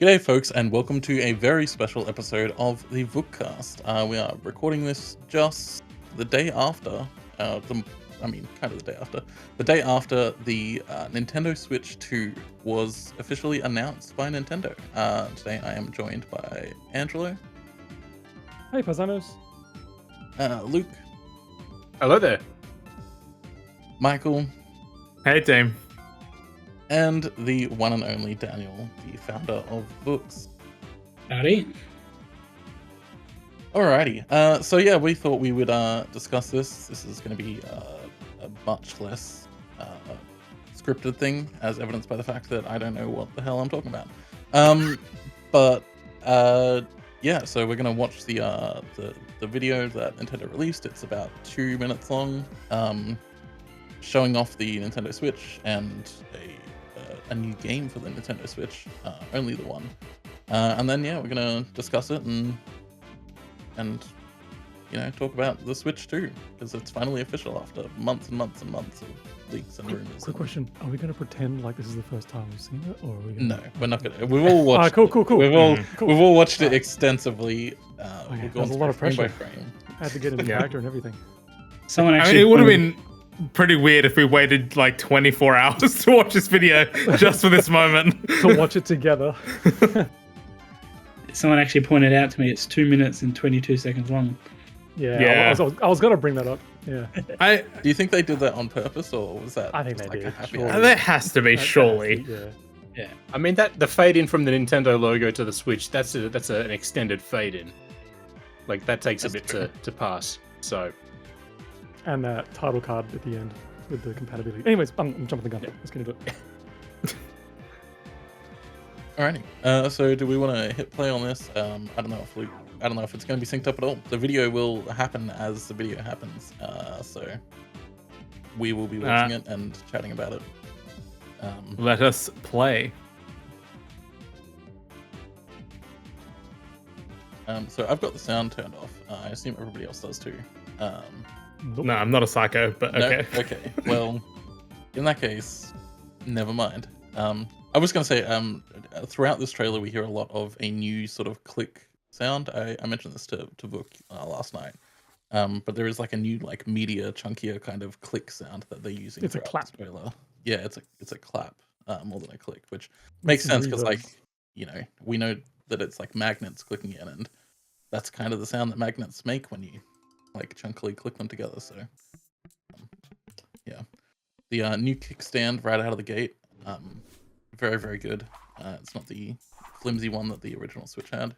G'day, folks, and welcome to a very special episode of the Vookcast. We are recording this just the day after, kind of the day after the Nintendo Switch 2 was officially announced by Nintendo. Today I am joined by Angelo, Hey, Paisanos. Luke, Hello there. Michael, Hey team. and the one and only Daniel, the founder of VOOKs. Howdy. Alrighty, so yeah, we thought we would discuss this. This is going to be a much less scripted thing, as evidenced by the fact that I don't know what the hell I'm talking about. Yeah, so we're going to watch the video that Nintendo released. It's about 2 minutes long, showing off the Nintendo Switch and a new game for the Nintendo Switch, only the one. And then yeah, we're gonna discuss it and talk about the Switch 2, because it's finally official after months and months and months of leaks and rumors. Quick question: are we going to pretend like this is the first time we've seen it, or are we? Gonna... No, we're not gonna. We've all watched. Cool. We've all watched it extensively. Okay, We've gone there's a lot of frame by pressure. frame. I had to get into character and everything. Someone I actually. mean, it would have been pretty weird if we waited like 24 hours to watch this video just for this moment. To watch it together. Someone actually pointed out to me it's 2 minutes and 22 seconds long. Yeah. I was going to bring that up. Yeah. Do you think they did that on purpose, or was that? I think just they like a did, happy surely. accident? There has to be, surely. Yeah. I mean the fade in from the Nintendo logo to the Switch. That's an extended fade in. Like that takes That's a bit true. to pass. So And that title card at the end with the compatibility. Anyways, I'm jumping the gun. Let's get into it. Alrighty. So do we want to hit play on this? I don't know if it's going to be synced up at all. The video will happen as the video happens. So we will be watching it and chatting about it. Let us play. So I've got the sound turned off. I assume everybody else does too. Nope. No, I'm not a psycho, but No? okay. Okay. Well, in that case, never mind. I was going to say, throughout this trailer, we hear a lot of a new sort of click sound. I mentioned this to Vook last night. But there is like a new, like media chunkier kind of click sound that they're using. It's a throughout clap. this trailer. Yeah, it's a clap more than a click, which makes sense because, like, we know that it's like magnets clicking in, and that's kind of the sound that magnets make when you like chunkily click them together. So yeah, the new kickstand right out of the gate, very, very good. It's not the flimsy one that the original Switch had.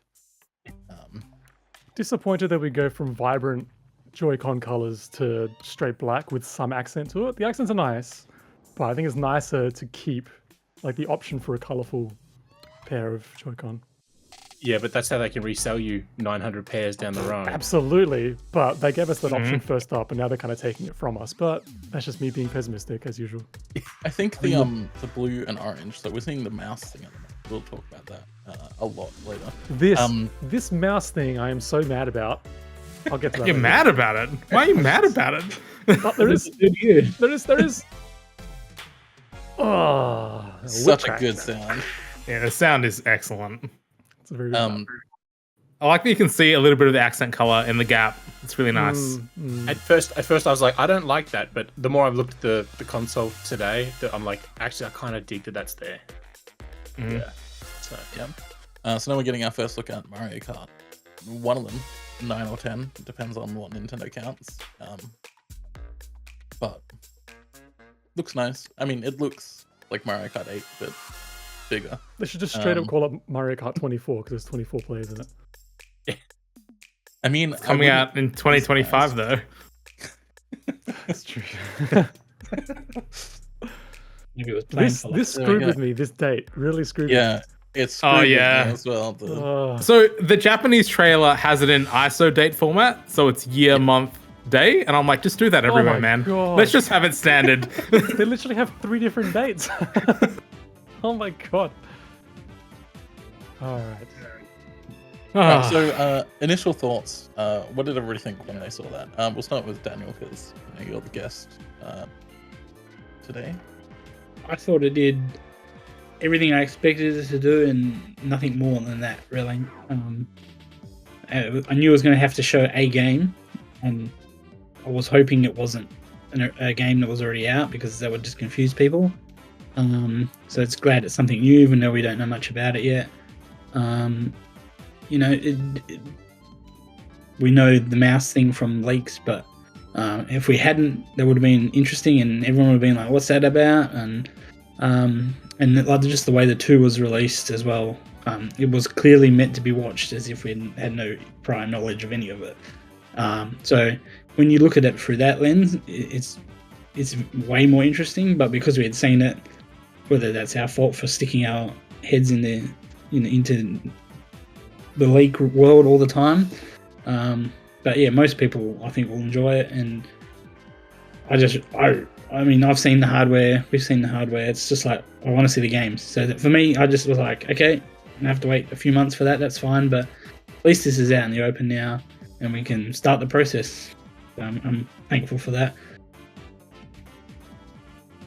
Disappointed that we go from vibrant Joy-Con colors to straight black with some accent to it. The accents are nice, but I think it's nicer to keep like the option for a colorful pair of Joy-Con. yeah, but that's how they can resell you 900 pairs down the road. Absolutely, but they gave us that option first up, and now they're kind of taking it from us. But that's just me being pessimistic as usual. I think the blue and orange. So we're seeing the mouse thing at the moment. We'll talk about that a lot later. This mouse thing, I am so mad about. I'll get to that. You're later. mad about it? Why are you mad about it? But there is. There is. Oh, Such whip a good track. sound. Yeah, the sound is excellent. It's a very good sound. I like that you can see a little bit of the accent color in the gap. It's really nice. At first I was like, I don't like that, but the more I've looked at the console today, I'm like, actually I kind of dig that that's there. Yeah. So Yeah. So now we're getting our first look at Mario Kart. One of them, 9 or 10, depends on what Nintendo counts. But looks nice. I mean, it looks like Mario Kart 8, but bigger. They should just straight up call it Mario Kart 24 because there's 24 players in it. I mean, Coming out in 2025 though. That's true. Maybe it was playing this for like- this screwed with me. This date really screwed Yeah, it's screwed Oh, with me yeah. as well. me. So the Japanese trailer has it in ISO date format, so it's year, month, day, and I'm like, just do that everywhere, my man. God. Let's just have it standard. They literally have 3 different dates. Oh my god. All right. Right, Ah. so initial thoughts. What did everybody think when they saw that? We'll start with Daniel because you're the guest today. I thought it did everything I expected it to do, and nothing more than that, really. I knew I was going to have to show a game, and I was hoping it wasn't a game that was already out, because that would just confuse people. So it's glad it's something new, even though we don't know much about it yet. You know, we know the mouse thing from leaks, but if we hadn't, that would have been interesting, and everyone would have been like, "What's that about?" And just the way the 2 was released as well, it was clearly meant to be watched as if we had no prior knowledge of any of it. So when you look at it through that lens, it's way more interesting. But because we had seen it, whether that's our fault for sticking our heads into the leak world all the time, but yeah, most people I think will enjoy it. And I mean, I've seen the hardware, we've seen the hardware. It's just like, I want to see the games. So that for me, I just was like, okay, I'm gonna have to wait a few months for that. That's fine, but at least this is out in the open now, and we can start the process. So I'm thankful for that.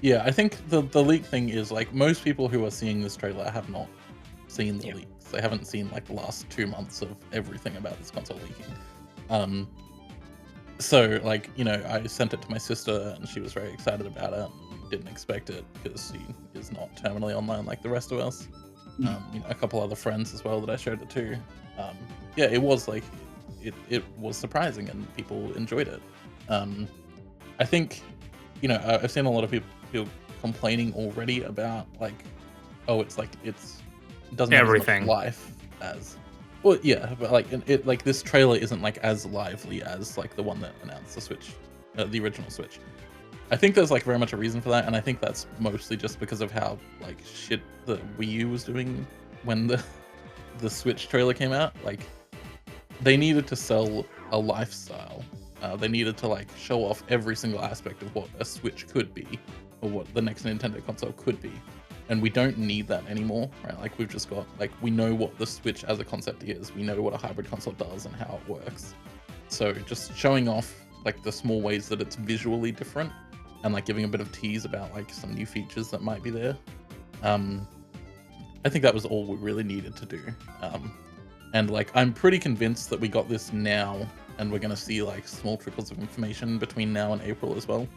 Yeah, I think the leak thing is like, most people who are seeing this trailer have not seen the leaks. They haven't seen like the last 2 months of everything about this console leaking. So like, you know, I sent it to my sister, and she was very excited about it. Didn't expect it, because she is not terminally online like the rest of us. You know, a couple other friends as well that I showed it to. Yeah, it was like, it was surprising, and people enjoyed it. I think, you know, I've seen a lot of people complaining already about like, oh, it doesn't have Everything. as much life as, well, yeah, but like it like, this trailer isn't like as lively as like the one that announced the Switch, the original Switch. I think there's like very much a reason for that, and I think that's mostly just because of how like shit the Wii U was doing when the Switch trailer came out. Like, they needed to sell a lifestyle. They needed to like show off every single aspect of what a Switch could be, or what the next Nintendo console could be. And we don't need that anymore, right? Like, we've just got, like, we know what the Switch as a concept is. We know what a hybrid console does and how it works. So just showing off like the small ways that it's visually different, and like giving a bit of tease about like some new features that might be there. I think that was all we really needed to do. And like, I'm pretty convinced that we got this now, and we're gonna see like small trickles of information between now and April as well.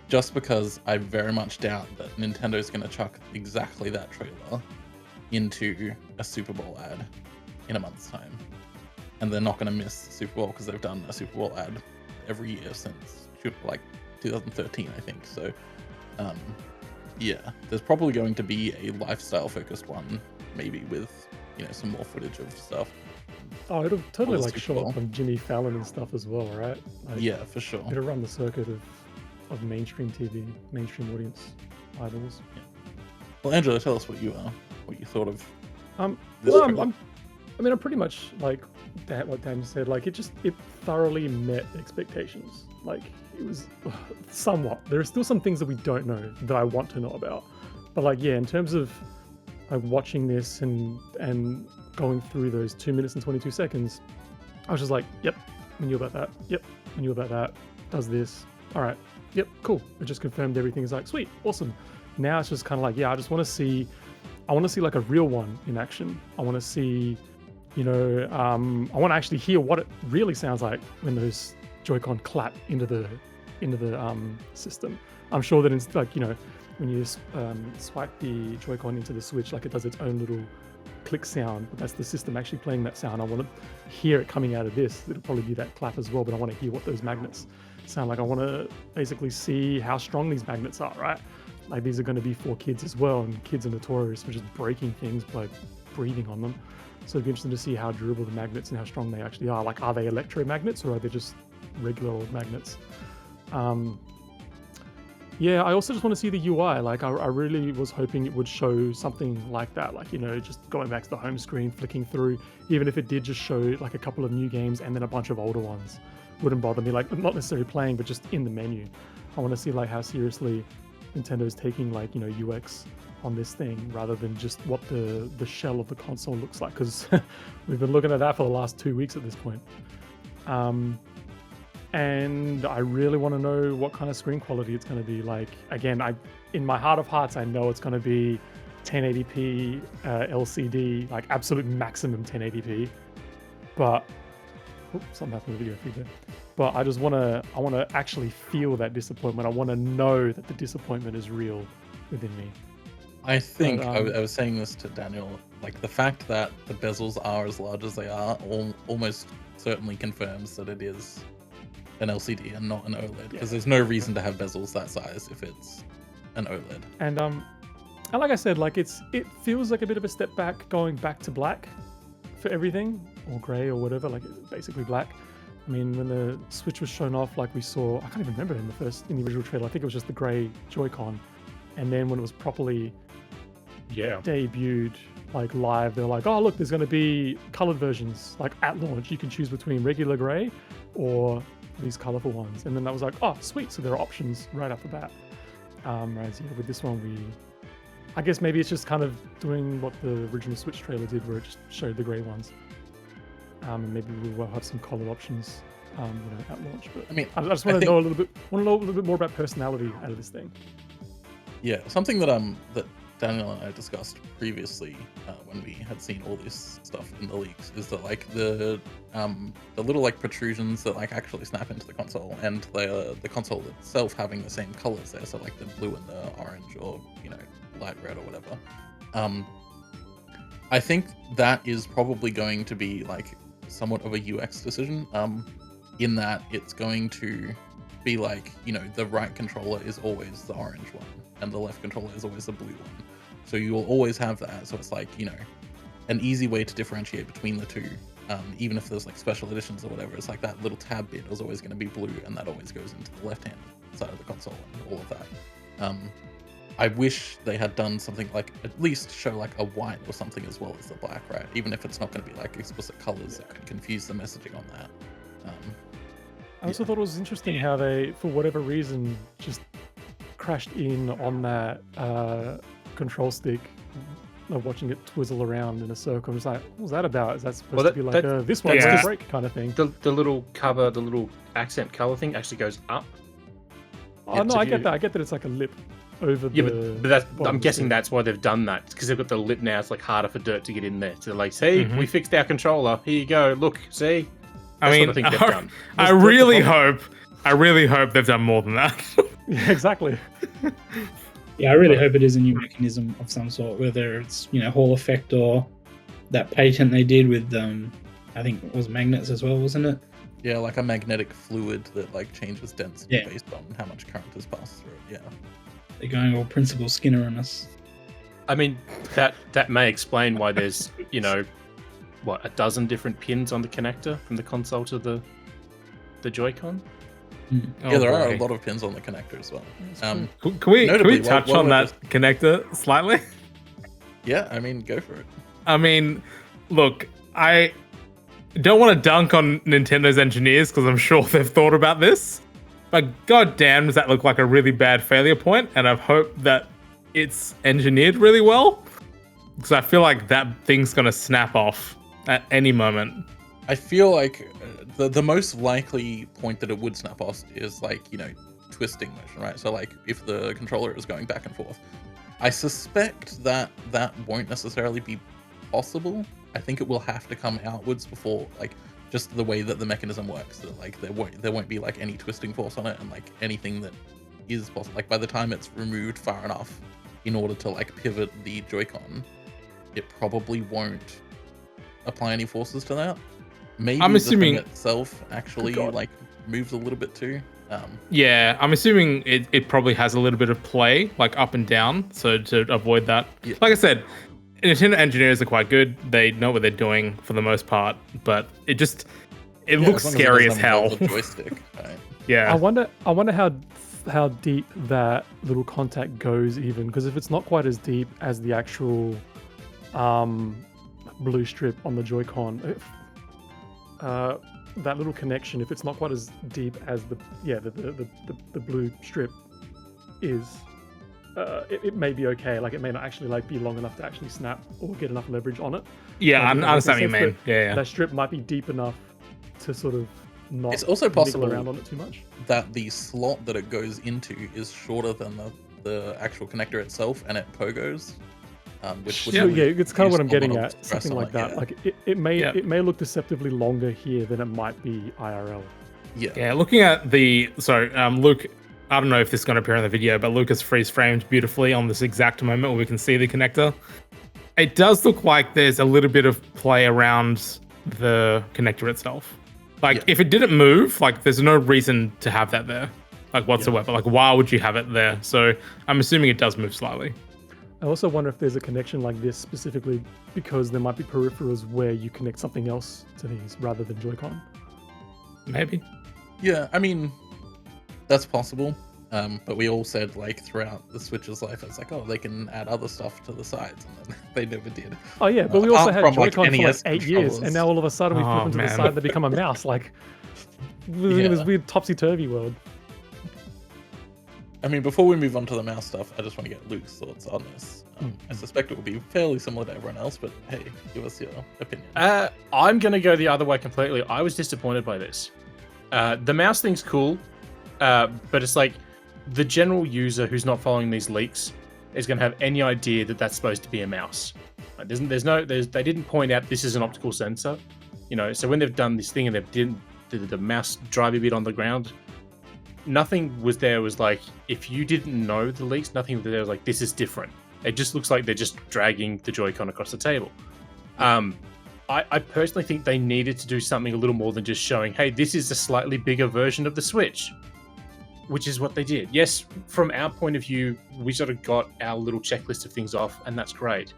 Just because I very much doubt that Nintendo's gonna chuck exactly that trailer into a Super Bowl ad in a month's time. And they're not gonna miss Super Bowl, because they've done a Super Bowl ad every year since like 2013, I think. So yeah, there's probably going to be a lifestyle focused one, maybe with, you know, some more footage of stuff. Oh, it'll totally like show Bowl. up on Jimmy Fallon and stuff as well, right? Like, Yeah, for sure. it'll run the circuit of mainstream TV, mainstream audience idols. Well, Angela, tell us what you thought of. This Well, trailer. I'm pretty much like that. What Dan said, like it thoroughly met expectations. Like, it was somewhat. There are still some things that we don't know that I want to know about, but like, yeah, in terms of like watching this and going through those 2 minutes and 22 seconds, I was just like, yep, we knew about that. Yep, we knew about that. Does this? All right. Yep, cool. It just confirmed everything. Is like, sweet, awesome. Now it's just kind of like, yeah, I want to see like a real one in action. I want to see, you know, I want to actually hear what it really sounds like when those Joy-Con clap into the system. I'm sure that it's like, you know, when you swipe the Joy-Con into the Switch, like it does its own little click sound, but that's the system actually playing that sound. I want to hear it coming out of this. It'll probably be that clap as well, but I want to hear what those magnets sound like. I want to basically see how strong these magnets are, right? Like, these are going to be for kids as well, and kids are notorious for just breaking things by breathing on them. So it'd be interesting to see how durable the magnets and how strong they actually are. Like, are they electromagnets or are they just regular old magnets? Yeah, I also just want to see the UI. Like, I really was hoping it would show something like that. Like, you know, just going back to the home screen, flicking through, even if it did just show like a couple of new games and then a bunch of older ones. Wouldn't bother me, like not necessarily playing, but just in the menu. I want to see like how seriously Nintendo's taking like, you know, UX on this thing, rather than just what the shell of the console looks like, because we've been looking at that for the last 2 weeks at this point. And I really want to know what kind of screen quality it's going to be. Like, again, I in my heart of hearts, I know it's going to be 1080p LCD, like absolute maximum 1080p. But something happened with the video feed there. But I want to actually feel that disappointment. I want to know that the disappointment is real within me. I think I was saying this to Daniel, like the fact that the bezels are as large as they are almost certainly confirms that it is an LCD and not an OLED, because there's no reason to have bezels that size if it's an OLED. And like I said, like it feels like a bit of a step back, going back to black for everything, or grey or whatever, like it's basically black. I mean, when the Switch was shown off, like we saw, I can't even remember in the original trailer, I think it was just the grey Joy-Con. And then when it was properly debuted, like live, they're like, oh look, there's going to be colored versions, like at launch. You can choose between regular grey or these colorful ones. And then that was like, oh sweet, so there are options right off the bat. Whereas with this one, I guess maybe it's just kind of doing what the original Switch trailer did, where it just showed the grey ones. And maybe we will have some color options, at launch. But I mean, I just want to know a little bit more about personality out of this thing. Yeah, something that that Daniel and I discussed previously when we had seen all this stuff in the leaks is that like the little like protrusions that like actually snap into the console, and the console itself having the same colors there, so like the blue and the orange, or light red or whatever. I think that is probably going to be like somewhat of a UX decision, in that it's going to be like, the right controller is always the orange one and the left controller is always the blue one. So you will always have that. So it's like, an easy way to differentiate between the two. Even if there's like special editions or whatever, it's like that little tab bit is always going to be blue, and that always goes into the left-hand side of the console and all of that. I wish they had done something like at least show like a white or something as well as the black, right? Even if it's not going to be like explicit colors that could confuse the messaging on that. I also thought it was interesting how they, for whatever reason, just crashed in on that control stick, watching it twizzle around in a circle. I'm just like, what was that about? Is that supposed to be like this one's a break kind of thing? The little cover, the little accent color thing actually goes up. Oh no, I get that. I get that it's like a lip over the. But that's, I'm guessing that's why they've done that, because they've got the lip now. It's like harder for dirt to get in there. So they're like, see, we fixed our controller. Here you go. Look, see. That's what I think they've done. I really hope they've done more than that. Yeah, exactly. Yeah, I really hope it is a new mechanism of some sort, whether it's Hall effect or that patent they did with I think it was magnets as well, wasn't it? Yeah, like a magnetic fluid that like changes density based on how much current is passed through it. Yeah, they're going all Principal Skinner on us. I mean, that may explain why there's a dozen different pins on the connector from the console to the Joy-Con. Yeah, there are a lot of pins on the connector as well. Can we touch on that connector slightly? Yeah, I mean, go for it. I mean, look, I don't want to dunk on Nintendo's engineers because I'm sure they've thought about this, but goddamn, does that look like a really bad failure point? And I hope that it's engineered really well, because I feel like that thing's gonna snap off at any moment. I feel like the most likely point that it would snap off is like, twisting motion, right? So like if the controller is going back and forth, I suspect that won't necessarily be possible. I think it will have to come outwards before, like, just the way that the mechanism works. That like there won't be like any twisting force on it, and like anything that is possible, like by the time it's removed far enough in order to like pivot the Joy-Con, it probably won't apply any forces to that. Maybe I'm assuming the thing itself actually like moves a little bit too. Yeah, I'm assuming it probably has a little bit of play, like up and down, so to avoid that. Yeah. Like I said, Nintendo engineers are quite good. They know what they're doing for the most part, but it looks scary as hell. Joystick, right? Yeah. I wonder how deep that little contact goes, even, because if it's not quite as deep as the actual blue strip on the Joy-Con, that little connection, if it's not quite as deep as the blue strip is, it may be okay. Like it may not actually like be long enough to actually snap or get enough leverage on it. Yeah, I understand what you mean. Yeah. That strip might be deep enough to sort of not. It's also possible around on it too much. That the slot that it goes into is shorter than the actual connector itself and it pogos, which would So, really yeah, it's kind of what I'm use a lot getting of at. stress Something on like it, that. yeah. Like it may look deceptively longer here than it might be IRL. Yeah, looking at the Luke, I don't know if this is going to appear in the video, but Luke has freeze framed beautifully on this exact moment where we can see the connector. It does look like there's a little bit of play around the connector itself. Like if it didn't move, like there's no reason to have that there, like whatsoever. Like why would you have it there? So I'm assuming it does move slightly. I also wonder if there's a connection like this specifically because there might be peripherals where you connect something else to these rather than Joy-Con. Maybe. Yeah, I mean, that's possible. But we all said like throughout the Switch's life, it's like, oh, they can add other stuff to the sides, and then they never did. Oh yeah, but we also had from, Joy-Con for like NES 8 years, controllers. and now all of a sudden we flip them to the side and they become a mouse. Like, living in this weird topsy-turvy world. I mean, before we move on to the mouse stuff, I just want to get Luke's thoughts on this. I suspect it will be fairly similar to everyone else, but hey, give us your opinion. I'm going to go the other way completely. I was disappointed by this. The mouse thing's cool, but it's like the general user who's not following these leaks is going to have any idea that that's supposed to be a mouse. Like, they didn't point out this is an optical sensor, you know. So when they've done this thing and they've did the mouse drive a bit on the ground, nothing was there was like, if you didn't know the leaks, nothing there was like, this is different. It just looks like they're just dragging the Joy-Con across the table. I personally think they needed to do something a little more than just showing, hey, this is a slightly bigger version of the Switch, which is what they did. Yes, from our point of view, we sort of got our little checklist of things off, and that's great.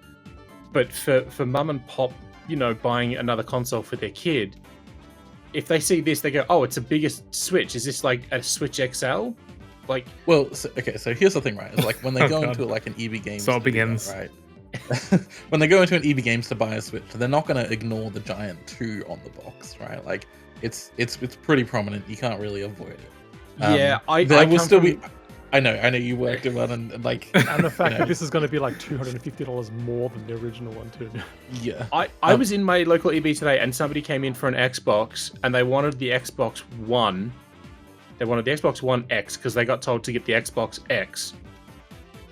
But for mum and pop, you know, buying another console for their kid, if they see this, they go, oh, it's a bigger Switch. Is this like a Switch XL? Like, well, so here's the thing, right? It's like when they go into like an EB Games, so it begins, right? When they go into an EB Games to buy a Switch, they're not going to ignore the giant 2 on the box, right? Like it's pretty prominent. You can't really avoid it. There will still be. I know you worked it well, and like, and the fact that this is going to be like $250 more than the original one too. Yeah, I was in my local EB today, and somebody came in for an Xbox, and they wanted the Xbox One. They wanted the Xbox One X because they got told to get the Xbox X.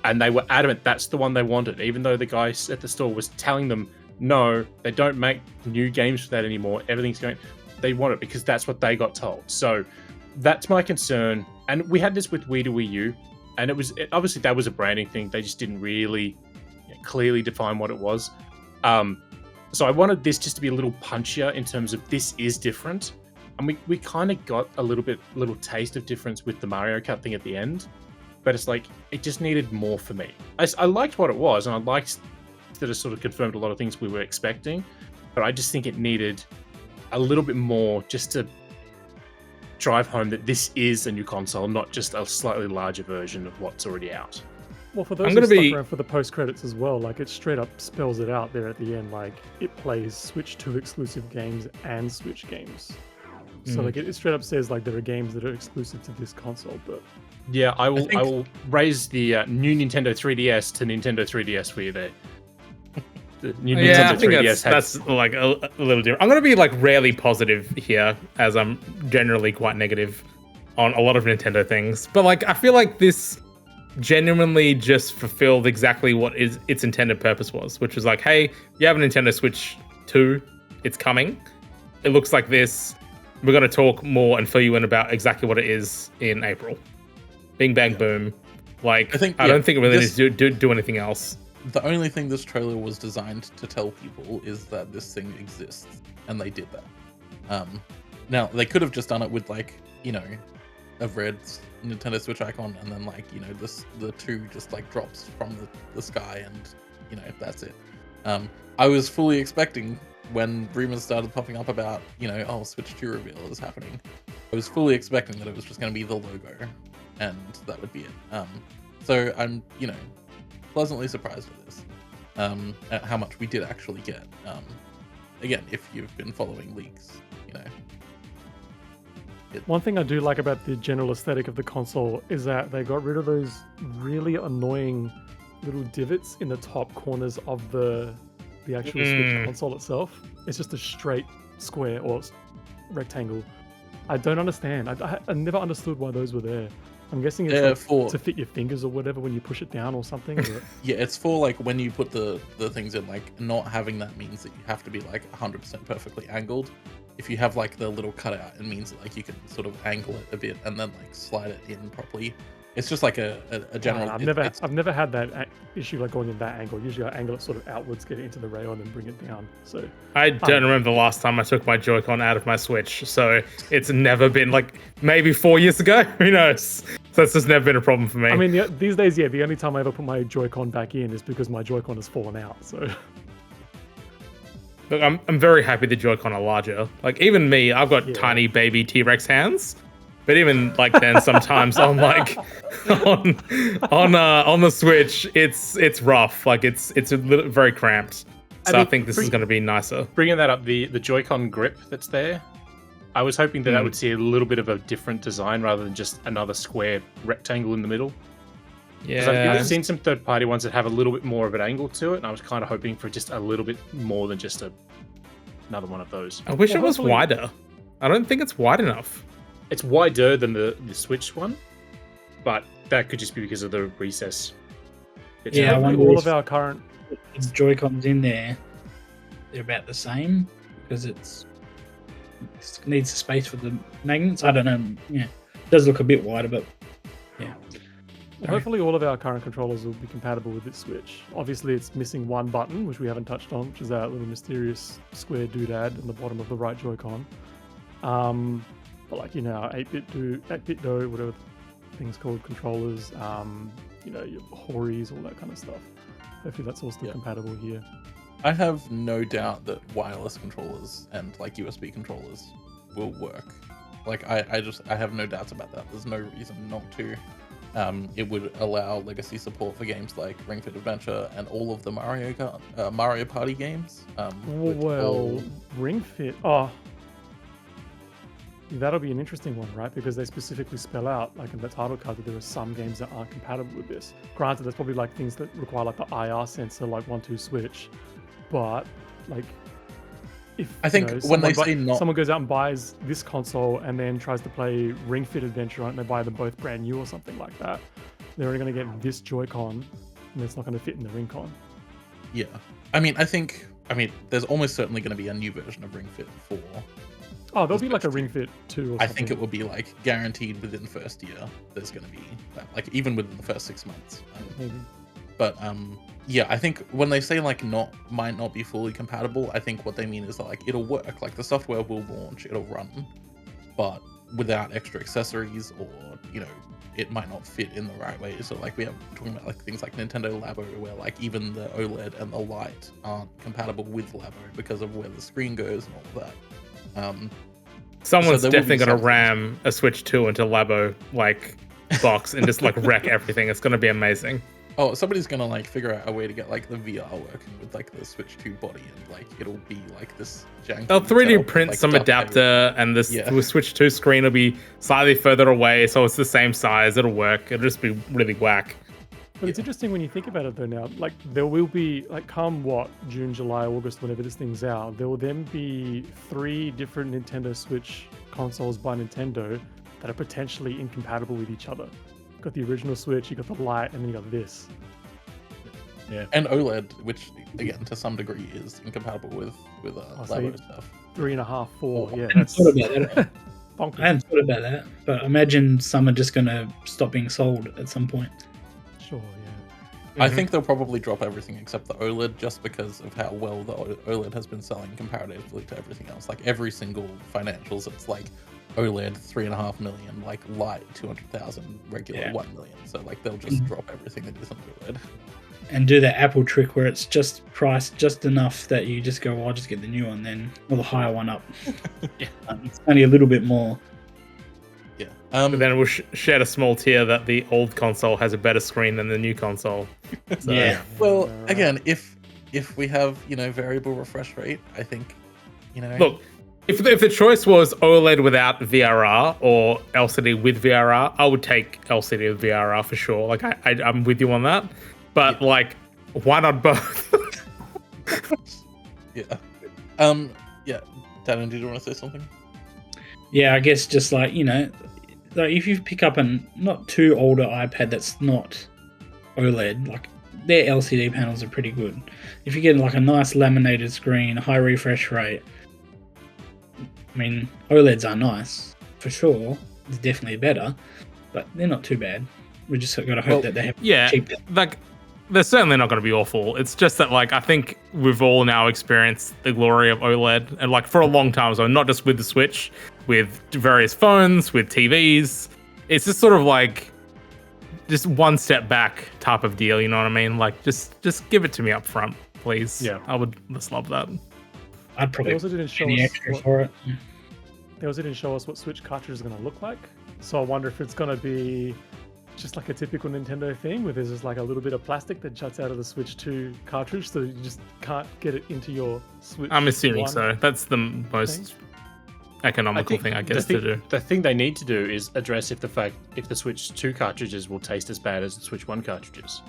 And they were adamant that's the one they wanted, even though the guy at the store was telling them, no, they don't make new games for that anymore. Everything's going... They want it because that's what they got told. So that's my concern. And we had this with Wii to Wii U, and obviously that was a branding thing. They just didn't really clearly define what it was. So I wanted this just to be a little punchier in terms of this is different. And we kind of got a little taste of difference with the Mario Kart thing at the end. But it's like, it just needed more for me. I liked what it was, and I liked that it sort of confirmed a lot of things we were expecting. But I just think it needed a little bit more just to drive home that this is a new console, not just a slightly larger version of what's already out. Well, for those who stuck around for the post-credits as well, like it straight up spells it out there at the end, like it plays Switch 2 exclusive games and Switch games. So like it straight up says like there are games that are exclusive to this console, but... Yeah, I will raise the new Nintendo 3DS to Nintendo 3DS for you there. The new Nintendo I think 3DS that's like a little different. I'm going to be like rarely positive here, as I'm generally quite negative on a lot of Nintendo things. But like, I feel like this genuinely just fulfilled exactly what its intended purpose was, which was like, hey, you have a Nintendo Switch 2, it's coming. It looks like this. We're going to talk more and fill you in about exactly what it is in April. Bing, bang, boom. Like, I don't think it really needs to do anything else. The only thing this trailer was designed to tell people is that this thing exists, and they did that. Now, they could have just done it with, like, you know, a red Nintendo Switch icon, and then, like, you know, the 2 just, like, drops from the sky, and, you know, that's it. I was fully expecting, when rumors started popping up about, you know, oh, Switch 2 reveal is happening, I was fully expecting that it was just going to be the logo, and that would be it. So I'm, you know, pleasantly surprised with this, at how much we did actually get. Again, if you've been following leaks, you know. One thing I do like about the general aesthetic of the console is that they got rid of those really annoying little divots in the top corners of the actual Switch console itself. It's just a straight square or rectangle. I don't understand. I never understood why those were there. I'm guessing Yeah, it's to fit your fingers or whatever when you push it down or something. But... Yeah, it's for like when you put the things in, like not having that means that you have to be like 100% perfectly angled. If you have like the little cutout, it means that like you can sort of angle it a bit and then like slide it in properly. It's just like a general. I've never had that issue like going in that angle. Usually I angle it sort of outwards, get it into the rail, and then bring it down. So I don't remember the last time I took my Joy-Con out of my Switch, so it's never been like maybe 4 years ago. Who knows? So it's just never been a problem for me. I mean, these days, the only time I ever put my Joy-Con back in is because my Joy-Con has fallen out. So. Look, I'm very happy the Joy-Con are larger. Like even me, I've got tiny baby T-Rex hands. But even like then, sometimes on like on the Switch, it's rough. Like it's very cramped. So I think this is going to be nicer. Bringing that up, the Joy-Con grip that's there, I was hoping that I would see a little bit of a different design rather than just another square rectangle in the middle. Yeah, I've seen some third-party ones that have a little bit more of an angle to it, and I was kind of hoping for just a little bit more than just another one of those. I wish it was wider. I don't think it's wide enough. It's wider than the Switch one, but that could just be because of the recess. Yeah, I wonder all of our current Joy-Cons in there, they're about the same because it needs the space for the magnets. I don't know. Yeah, it does look a bit wider, but yeah. Hopefully all of our current controllers will be compatible with this Switch. Obviously it's missing one button, which we haven't touched on, which is that little mysterious square doodad in the bottom of the right Joy-Con. But like, 8-bit do, whatever the thing's called, controllers, your Horis, all that kind of stuff. Hopefully that's all still compatible here. I have no doubt that wireless controllers and like USB controllers will work. Like I have no doubts about that. There's no reason not to. It would allow legacy support for games like Ring Fit Adventure and all of the Mario Party games. Ring Fit. That'll be an interesting one, right? Because they specifically spell out, like in the title card, that there are some games that aren't compatible with this. Granted, there's probably like things that require like the IR sensor, like 1-2 switch. But like, if I think when they say someone goes out and buys this console and then tries to play Ring Fit Adventure, right, and they buy them both brand new or something like that, they're only going to get this Joy-Con, and it's not going to fit in the Ring-Con. Yeah, I mean, there's almost certainly going to be a new version of Ring Fit 4. Oh, there'll be like a Ring Fit 2 or something. I think it will be like guaranteed within the first year. There's going to be that, like even within the first 6 months. Maybe. But yeah, I think when they say like might not be fully compatible, I think what they mean is that like it'll work. Like the software will launch, it'll run, but without extra accessories, or it might not fit in the right way. So like we have talking about like things like Nintendo Labo, where like even the OLED and the light aren't compatible with Labo because of where the screen goes and all of that. Someone's definitely going to ram a Switch 2 into Labo like box and just like wreck everything. It's going to be amazing. Oh, somebody's going to like figure out a way to get like the VR working with like the Switch 2 body, and like it'll be like this janky. They'll 3D print like some adapter, and the Switch 2 screen will be slightly further away, so it's the same size. It'll work. It'll just be really whack. But it's interesting when you think about it though now, like there will be, like come June, July, August, whenever this thing's out, there will then be 3 different Nintendo Switch consoles by Nintendo that are potentially incompatible with each other. You got the original Switch, you got the Lite, and then you got this. Yeah. And OLED, which again to some degree is incompatible with Labo stuff. 3.5, 4, yeah. I hadn't thought about that, but imagine some are just going to stop being sold at some point. Sure, yeah. I think they'll probably drop everything except the OLED, just because of how well the OLED has been selling comparatively to everything else. Like every single financials, it's like OLED 3.5 million, like light 200,000, regular 1 million. So like they'll just drop everything that isn't OLED. And do that Apple trick where it's just priced just enough that you just go, well, I'll just get the new one then, or the higher one up. It's only a little bit more. Yeah. But then we'll shed a small tear that the old console has a better screen than the new console. So, yeah. Well, again, if we have variable refresh rate, I think Look, if the choice was OLED without VRR or LCD with VRR, I would take LCD with VRR for sure. Like I'm with you on that. But like, why not both? Yeah. Yeah. Darren, did you want to say something? Yeah, I guess just like, like if you pick up a not too older iPad that's not OLED, like their LCD panels are pretty good. If you get like a nice laminated screen, high refresh rate, I mean OLEDs are nice for sure. It's definitely better, but they're not too bad. We just got to hope that they have cheap. Like they're certainly not going to be awful. It's just that like I think we've all now experienced the glory of OLED, and like for a long time, so not just with the Switch, with various phones, with TVs. It's just sort of like just one step back type of deal. You know what I mean? Like just give it to me up front, please. Yeah, I would just love that. I'd probably They also didn't show any us extra for it. They also didn't show us what Switch cartridge is going to look like. So I wonder if it's going to be just like a typical Nintendo thing where there's just like a little bit of plastic that juts out of the Switch 2 cartridge so you just can't get it into your Switch. I'm assuming so. That's the most economical thing, I guess, to do. The thing they need to do is address if the Switch 2 cartridges will taste as bad as the Switch 1 cartridges.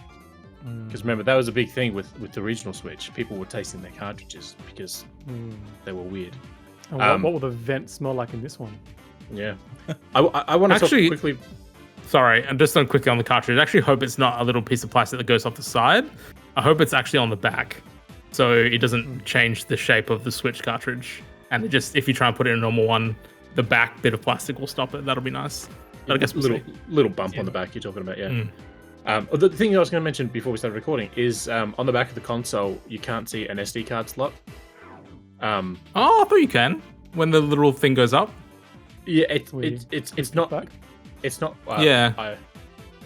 Because remember, that was a big thing with the original Switch. People were tasting their cartridges because they were weird. And what will the vent smell like in this one? Yeah. I want to talk quickly. Sorry, I'm just quickly on the cartridge. I actually hope it's not a little piece of plastic that goes off the side. I hope it's actually on the back, so it doesn't change the shape of the Switch cartridge. And it just, if you try and put it in a normal one, the back bit of plastic will stop it. That'll be nice. But I guess little bump on the back you're talking about, yeah. The thing I was going to mention before we started recording is on the back of the console, you can't see an SD card slot. I thought you can when the little thing goes up. Yeah, it's not. Back? It's not.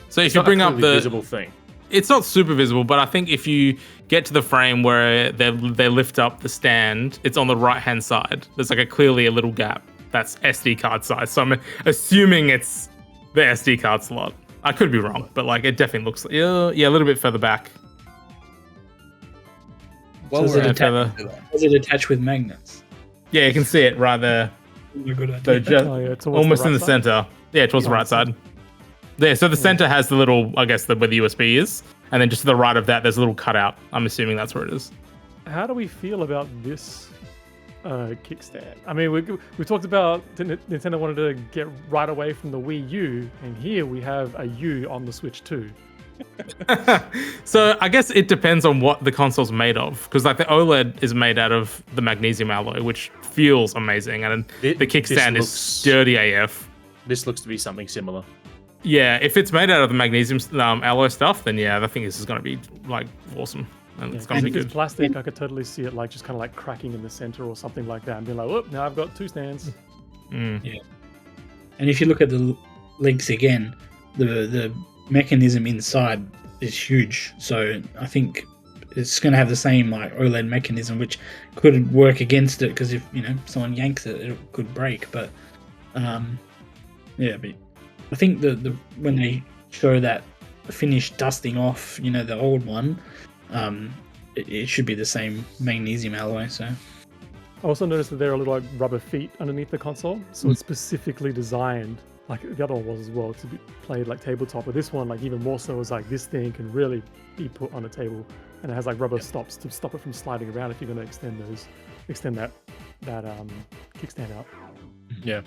So if you bring up the visible thing, it's not super visible, but I think if you get to the frame where they lift up the stand, it's on the right hand side. There's like clearly a little gap. That's SD card size. So I'm assuming it's the SD card slot. I could be wrong, but like it definitely looks a little bit further back. Well, does it attach with magnets? Yeah, you can see it right there. Good idea. So almost in the center. Yeah, towards the right side. Yeah, so the center has the little, I guess, where the USB is, and then just to the right of that, there's a little cutout. I'm assuming that's where it is. How do we feel about this kickstand? I mean, we talked about Nintendo wanted to get right away from the Wii U, and here we have a U on the Switch 2. So I guess it depends on what the console's made of, because like the OLED is made out of the magnesium alloy, which feels amazing, and the kickstand is sturdy AF. This looks to be something similar. Yeah, if it's made out of the magnesium alloy stuff, then yeah, I think this is going to be like awesome, and it's going to be good. If it's plastic, I could totally see it like just kind of like cracking in the center or something like that, and be like, "Whoop! Now I've got two stands." Yeah, and if you look at the legs again, the mechanism inside is huge, so I think it's going to have the same like OLED mechanism, which could work against it because if someone yanks it, it could break. But but I think the when they show that finish dusting off, the old one, it should be the same magnesium alloy. So I also noticed that there are little like rubber feet underneath the console, so it's specifically designed. Like the other one was as well, to be played like tabletop, but this one like even more so is like this thing can really be put on a table, and it has like rubber stops to stop it from sliding around if you're going to extend that kickstand out. Yeah.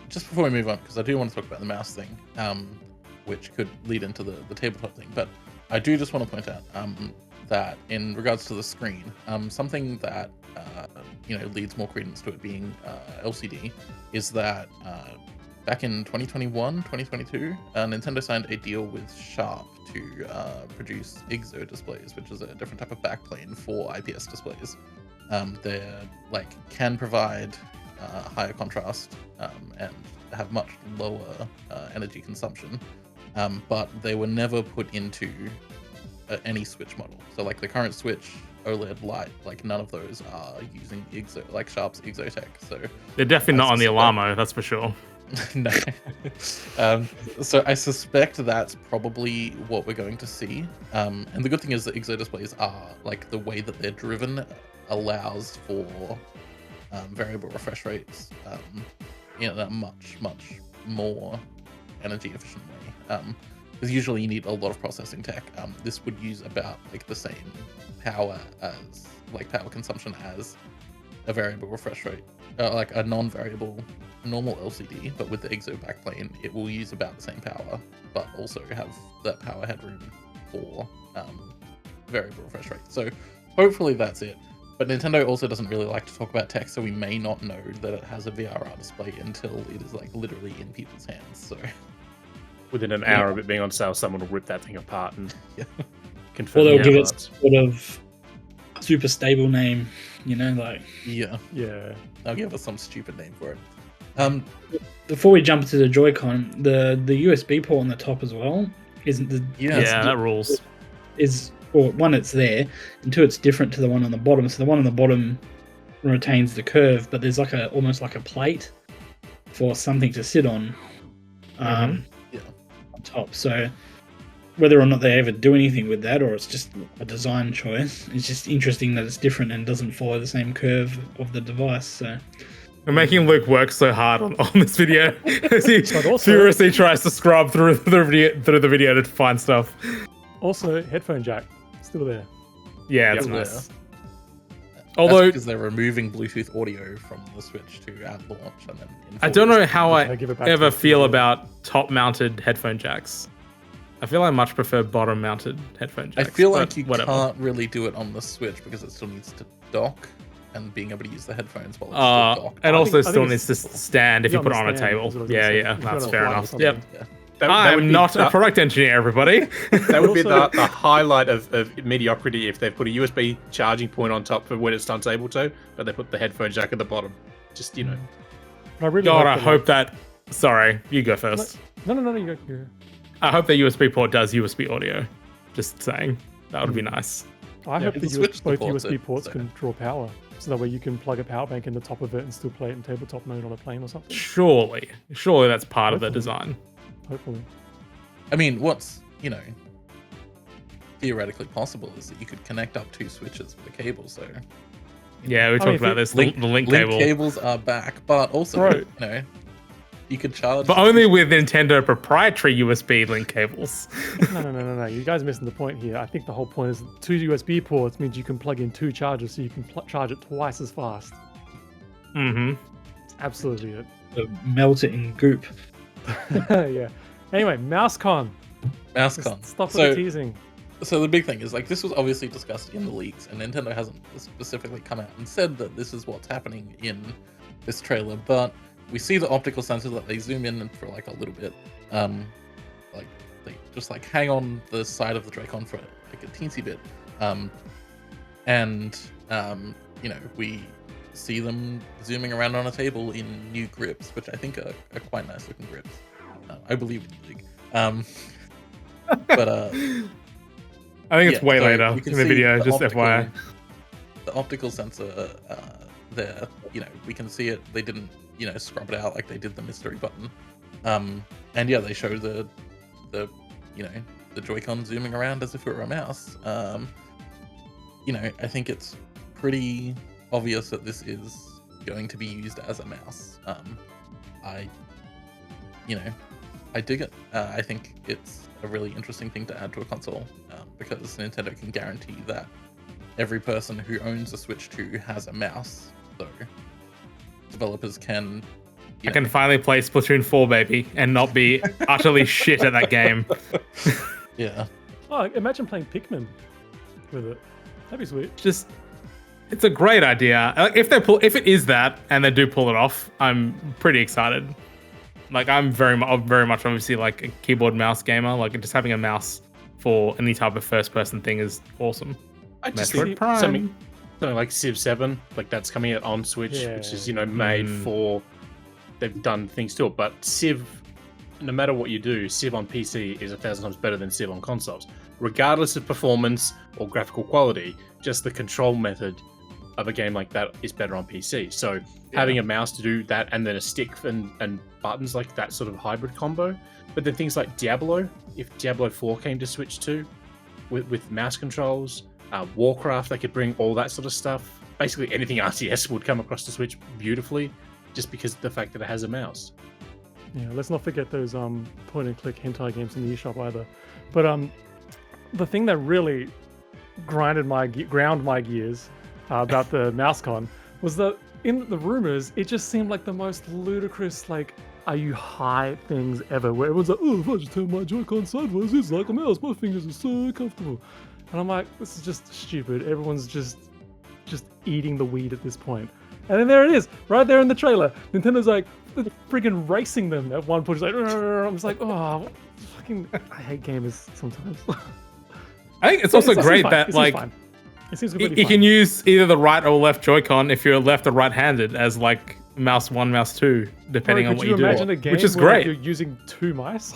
Just before we move on, because I do want to talk about the mouse thing, which could lead into the tabletop thing, but I do just want to point out that in regards to the screen, something that leads more credence to it being LCD is that back in 2021, 2022, Nintendo signed a deal with Sharp to produce IGZO displays, which is a different type of backplane for IPS displays. They can provide higher contrast and have much lower energy consumption, but they were never put into any Switch model. So like the current Switch OLED Lite, none of those are using IGZO, like Sharp's IGZO tech. So they're definitely not on the Alamo, that's for sure. No. So I suspect that's probably what we're going to see. And the good thing is that IGZO displays are the way that they're driven allows for variable refresh rates in a much more energy efficient way. Because usually you need a lot of processing tech. This would use about the same power as power consumption as a variable refresh rate, like a non-variable normal LCD, but with the exo backplane, it will use about the same power, but also have that power headroom for variable refresh rate. So hopefully that's it. But Nintendo also doesn't really like to talk about tech, so we may not know that it has a VRR display until it is like literally in people's hands. So within an hour of it being on sale, someone will rip that thing apart and Yeah. confirm. Or they'll the give it parts. sort of super stable name, you know, like. yeah, Yeah. they'll give us some stupid name for it. Before we jump to the Joy-Con, the USB port on the top as well isn't the Yeah, that rules. is well, one, it's there, and two, it's different to the one on the bottom. So the one on the bottom retains the curve, but there's like almost like a plate for something to sit on Yeah. on top. So whether or not they ever do anything with that, or it's just a design choice, it's just interesting that it's different and doesn't follow the same curve of the device. So We're making Luke work so hard on this video as he But also- furiously tries to scrub through the video to find stuff. Also, headphone jack still there. Yeah, it's Yeah. nice. Although because they're removing Bluetooth audio from the Switch at launch, and then I don't know how Just I give it back to ever the feel studio. about top-mounted headphone jacks. I feel I much prefer bottom-mounted headphone I jacks. feel but like you whatever. can't really do it on the Switch because it still needs to dock, and being able to use the headphones while it's still docked. and I also think still it's- needs to stand if Yeah, you put it on a stand, table. is what I was Yeah, gonna say. yeah, If you're that's on a fair flight or enough. something. Yep. Yeah. That would I'm be not a the- product engineer, everybody. That would be Also- the highlight of mediocrity if they put a USB charging point on top for when it's done tabletop, but they put the headphone jack at the bottom. Just, you know. But I really God, I that, hope that. Sorry, you go first. No, you go. You go. I hope that USB port does USB audio. Just saying, that would be nice. I hope the the Switch both supports USB it, ports so- can draw power, so that way you can plug a power bank in the top of it and still play it in tabletop mode on a plane or something. Surely that's part of the Hopefully. design. Hopefully. I mean, what's theoretically possible is that you could connect up two switches with a cable. So Yeah, we I talked mean, about if this. The link link cable, cables are back, but also Right. you could charge. but only with Nintendo proprietary USB link cables. No. You guys are missing the point here. I think the whole point is two USB ports means you can plug in two chargers, so you can charge it twice as fast. Mm-hmm. It's absolutely it. melt it in goop. Yeah. Anyway, MouseCon. MouseCon. Stop with So- the teasing. So the big thing is this was obviously discussed in the leaks, and Nintendo hasn't specifically come out and said that this is what's happening in this trailer. But we see the optical sensor that they zoom in for like a little bit, like they just like hang on the side of the Joy-Con for like a teensy bit, and we see them zooming around on a table in new grips, which I think are quite nice looking grips. I believe in you, Luke. But I think it's yeah, way so later you can in the see video. the Just optical- FYI. The optical sensor there, we can see it. They didn't, scrub it out like they did the mystery button. And yeah, they show the Joy-Con zooming around as if it were a mouse. I think it's pretty obvious that this is going to be used as a mouse. I dig it. I think it's a really interesting thing to add to a console because Nintendo can guarantee that every person who owns a Switch 2 has a mouse. So developers can. I can finally play Splatoon 4, baby, and not be utterly shit at that game. Yeah. Oh, imagine playing Pikmin with it. That'd be sweet. Just, it's a great idea. Like, if it is that, and they do pull it off, I'm pretty excited. Like, I'm very much obviously like a keyboard mouse gamer. Like, just having a mouse for any type of first person thing is awesome. I just Metroid think Prime. something like Civ 7, like that's coming out on Switch, which is made for. They've done things to it, but Civ, no matter what you do, Civ on PC is 1,000 times better than Civ on consoles, regardless of performance or graphical quality. Just the control method of a game like that is better on PC. So having a mouse to do that, and then a stick and buttons, like that sort of hybrid combo. But then things like Diablo, if Diablo 4 came to Switch 2 with mouse controls. Warcraft, they could bring all that sort of stuff. Basically, anything RTS would come across the Switch beautifully, just because of the fact that it has a mouse. Yeah, let's not forget those point and click hentai games in the eShop either. But the thing that really ground my gears about the MouseCon was that in the rumors, it just seemed like the most ludicrous, like, are you high things ever, where everyone's like, oh, if I just turn my Joy-Con sideways, it's like a mouse, my fingers are so comfortable. And I'm like, this is just stupid. Everyone's just eating the weed at this point. And then there it is, right there in the trailer. Nintendo's like freaking racing them at one point. It's like, I'm just like, oh, fucking, I hate gamers sometimes. I think it's also great that like it seems you can use either the right or left Joy-Con if you're left or right-handed as like mouse 1, mouse 2, depending on what you do. Imagine a game which is where great. You're using 2 mice.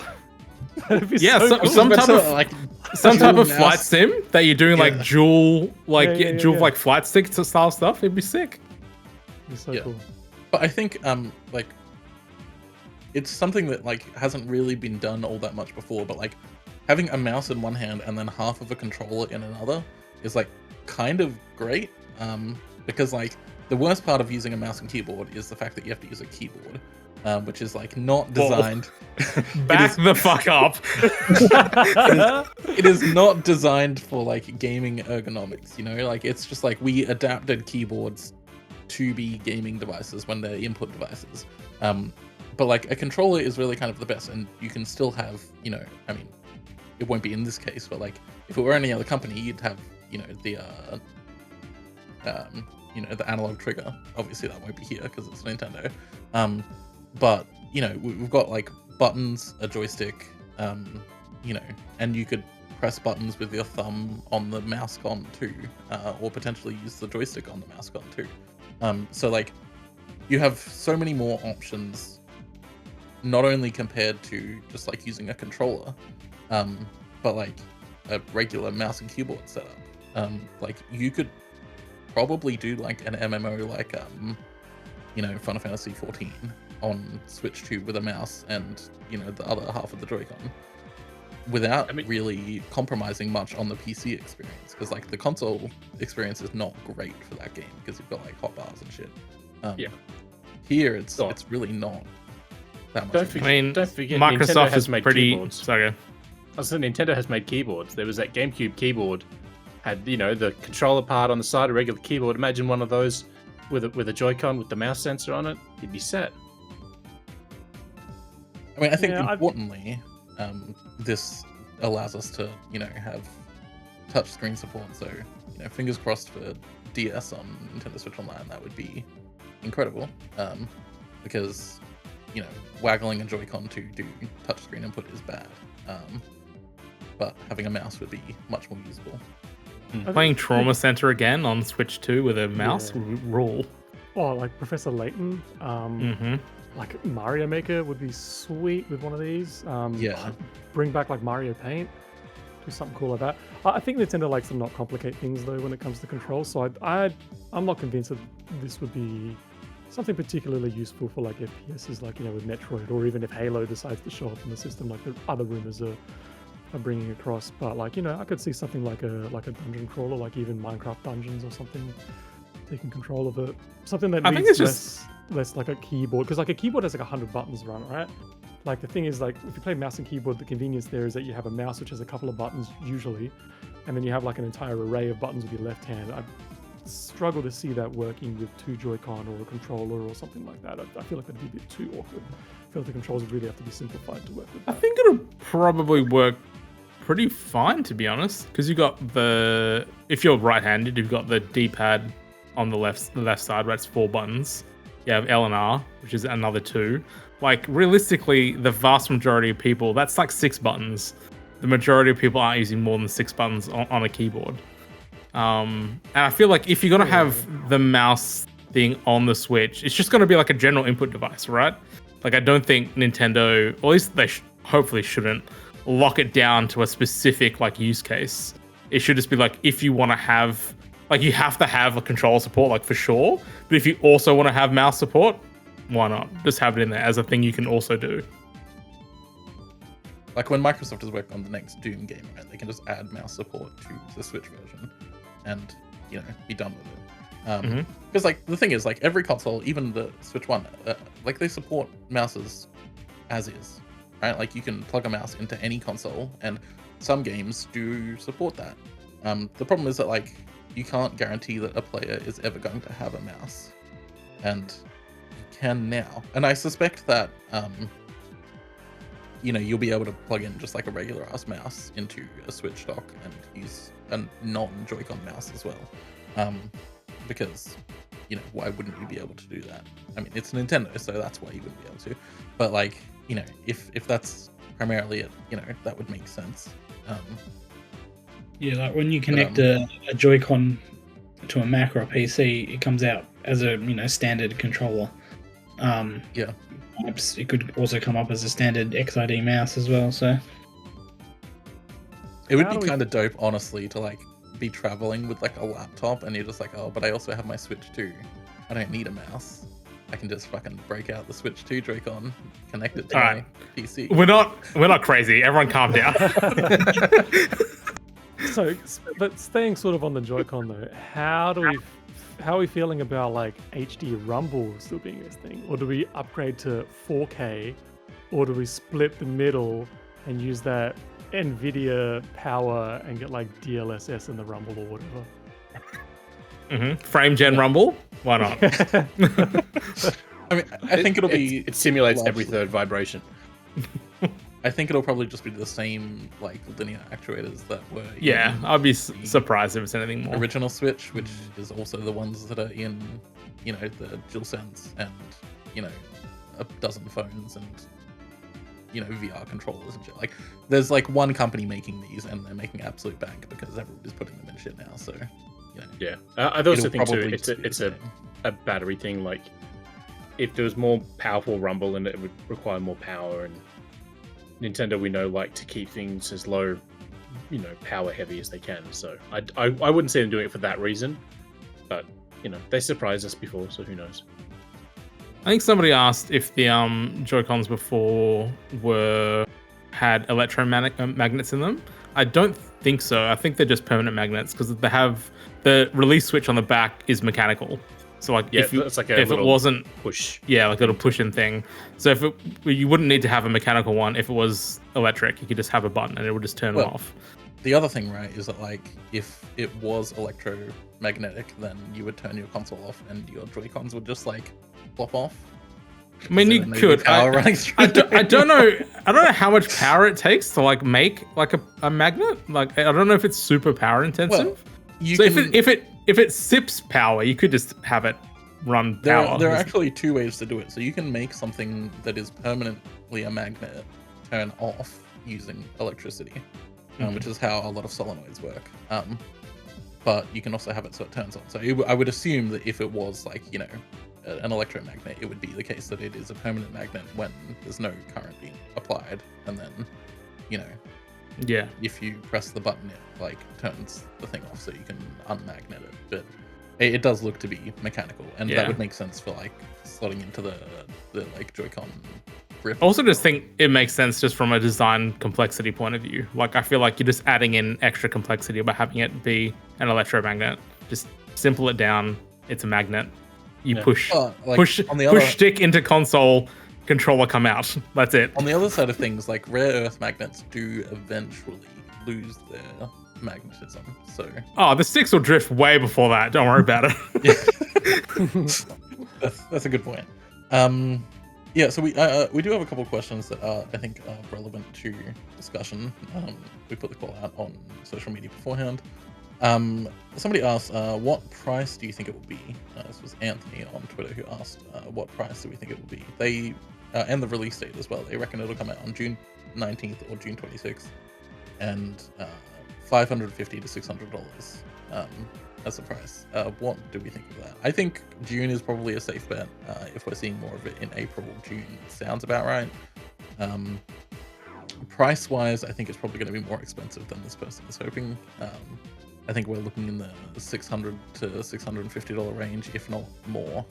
Yeah, so cool. some type of like some type of mouse. flight sim that you're doing like dual Yeah. like flight stick style stuff. It'd be sick. It's so cool. But I think like it's something that like hasn't really been done all that much before, but like having a mouse in one hand and then half of a controller in another is like kind of great, because like the worst part of using a mouse and keyboard is the fact that you have to use a keyboard, which is like not designed. Back the fuck up. It is not designed for like gaming ergonomics, you know, like it's just like we adapted keyboards to be gaming devices when they're input devices. But like a controller is really kind of the best, and you can still have, you know, I mean, it won't be in this case, but like if it were any other company, you'd have, you know, the analog trigger. Obviously that won't be here because it's Nintendo. But you know, we've got like buttons, a joystick, you know, and you could press buttons with your thumb on the mouse con too, or potentially use the joystick on the mouse con too. So like you have so many more options, not only compared to just like using a controller, but like a regular mouse and keyboard setup. Like you could probably do like an MMO like you know, Final Fantasy 14 on Switch 2 with a mouse and, you know, the other half of the Joy-Con without really compromising much on the PC experience, because like the console experience is not great for that game because you've got like hotbars and shit. Here it's really not that much. Don't forget, Microsoft Nintendo has is made pretty. keyboards. Sorry. I said Nintendo has made keyboards. There was that GameCube keyboard, had, you know, the controller part on the side, a regular keyboard. Imagine one of those with a Joy-Con with the mouse sensor on it. You'd be set. I mean, I think importantly, this allows us to, you know, have touchscreen support. So, you know, fingers crossed for DS on Nintendo Switch Online. That would be incredible, because, you know, waggling a Joy-Con to do touchscreen input is bad. But having a mouse would be much more usable. Playing Trauma Center again on Switch 2 with a mouse would rule. Oh, like Professor Layton. Like Mario Maker would be sweet with one of these. Bring back like Mario Paint. Do something cool like that. I think Nintendo likes to not complicate things though when it comes to control. So I'm not convinced that this would be something particularly useful for like FPSs, like, you know, with Metroid, or even if Halo decides to show up in the system, like the other rumors are bringing across. But like, you know, I could see something like a dungeon crawler, like even Minecraft Dungeons or something, taking control of it. Something that needs less like a keyboard, because like a keyboard has like 100 buttons run, right? Like the thing is, like if you play mouse and keyboard, the convenience there is that you have a mouse which has a couple of buttons usually, and then you have like an entire array of buttons with your left hand. I struggle to see that working with 2 Joy-Con or a controller or something like that. I feel like that'd be a bit too awkward. I feel like the controls would really have to be simplified to work with that. I think it'll probably work pretty fine, to be honest, because you got if you're right-handed, you've got the D-pad on the left side, where it's 4 buttons. You have L and R, which is another 2. Like realistically, the vast majority of people, that's like 6 buttons. The majority of people aren't using more than 6 buttons on a keyboard. And I feel like if you're gonna have the mouse thing on the Switch, it's just gonna be like a general input device, right? Like I don't think Nintendo, or at least they hopefully shouldn't, lock it down to a specific like use case. It should just be like, if you want to have, like, you have to have a controller support, like for sure. But if you also want to have mouse support, why not? Just have it in there as a thing you can also do. Like when Microsoft is working on the next Doom game, right, they can just add mouse support to the Switch version and, you know, be done with it. Because like the thing is, like every console, even the Switch One, like they support mouses as is, right? Like you can plug a mouse into any console, and some games do support that. The problem is that like you can't guarantee that a player is ever going to have a mouse and you can now. And I suspect that you'll be able to plug in just like a regular ass mouse into a Switch dock and use a non-Joy-Con mouse as well. Because why wouldn't you be able to do that? I mean, it's Nintendo, so that's why you wouldn't be able to. But like, if that's primarily it, that would make sense. Yeah, like when you connect a Joy-Con to a Mac or a PC, it comes out as a standard controller. Yeah. Perhaps it could also come up as a standard XID mouse as well. So it would be kind of dope, honestly, to like be traveling with like a laptop and you're just like, oh, but I also have my Switch 2. I don't need a mouse. I can just fucking break out the Switch 2 Joy-Con, connect it to my PC. We're not crazy. Everyone calm down. So, but staying sort of on the Joy-Con though, how are we feeling about like HD Rumble still being this thing? Or do we upgrade to 4K? Or do we split the middle and use that NVIDIA power and get like DLSS in the Rumble or whatever? Frame gen Rumble? Why not? I mean, I think it simulates every third vibration. I think it'll probably just be the same like linear actuators that were. Yeah, I'd be surprised if it's anything more. Original Switch, which is also the ones that are in, the DualSense and a dozen phones and VR controllers and shit. Like, there's like one company making these, and they're making absolute bank because everybody's putting them in shit now. So, yeah, I also think too, it's a battery thing. Like, if there was more powerful Rumble, and it would require more power, and Nintendo, we know, like to keep things as low, power heavy as they can. So I wouldn't say them doing it for that reason, but they surprised us before, so who knows? I think somebody asked if the Joy-Cons before had electromagnets in them. I don't think so. I think they're just permanent magnets because they have the release switch on the back is mechanical. So like if it wasn't push, like a little push-in thing. So if you wouldn't need to have a mechanical one if it was electric. You could just have a button and it would just turn off. The other thing, right, is that like if it was electromagnetic, then you would turn your console off and your Joy-Cons would just like flop off. I mean, you could. I don't know. I don't know how much power it takes to like make like a magnet. Like I don't know if it's super power intensive. Well, if it sips power, you could just have it run power. There are actually two ways to do it. So you can make something that is permanently a magnet turn off using electricity, which is how a lot of solenoids work. But you can also have it so it turns on. So I would assume that if it was like, an electromagnet, it would be the case that it is a permanent magnet when there's no current being applied. And then, if you press the button, it like turns the thing off so you can unmagnet it. But it does look to be mechanical, and that would make sense for like slotting into the like Joy-Con grip. I also just think it makes sense just from a design complexity point of view. Like I feel like you're just adding in extra complexity by having it be an electromagnet. Just simple it down. It's a magnet. You push stick into console, controller come out. That's it. On the other side of things, like rare earth magnets do eventually lose their magnetism. So the sticks will drift way before that. Don't worry about it. That's a good point. So we do have a couple of questions that are, I think, relevant to discussion. We put the call out on social media beforehand. Somebody asked, what price do you think it will be? This was Anthony on Twitter who asked, what price do we think it will be? They and the release date as well. They reckon it'll come out on June 19th or June 26th, and $550 to $600 as the price. What do we think of that? I think June is probably a safe bet. If we're seeing more of it in April, June sounds about right. Price-wise, I think it's probably going to be more expensive than this person is hoping. I think we're looking in the $600 to $650 range, if not more.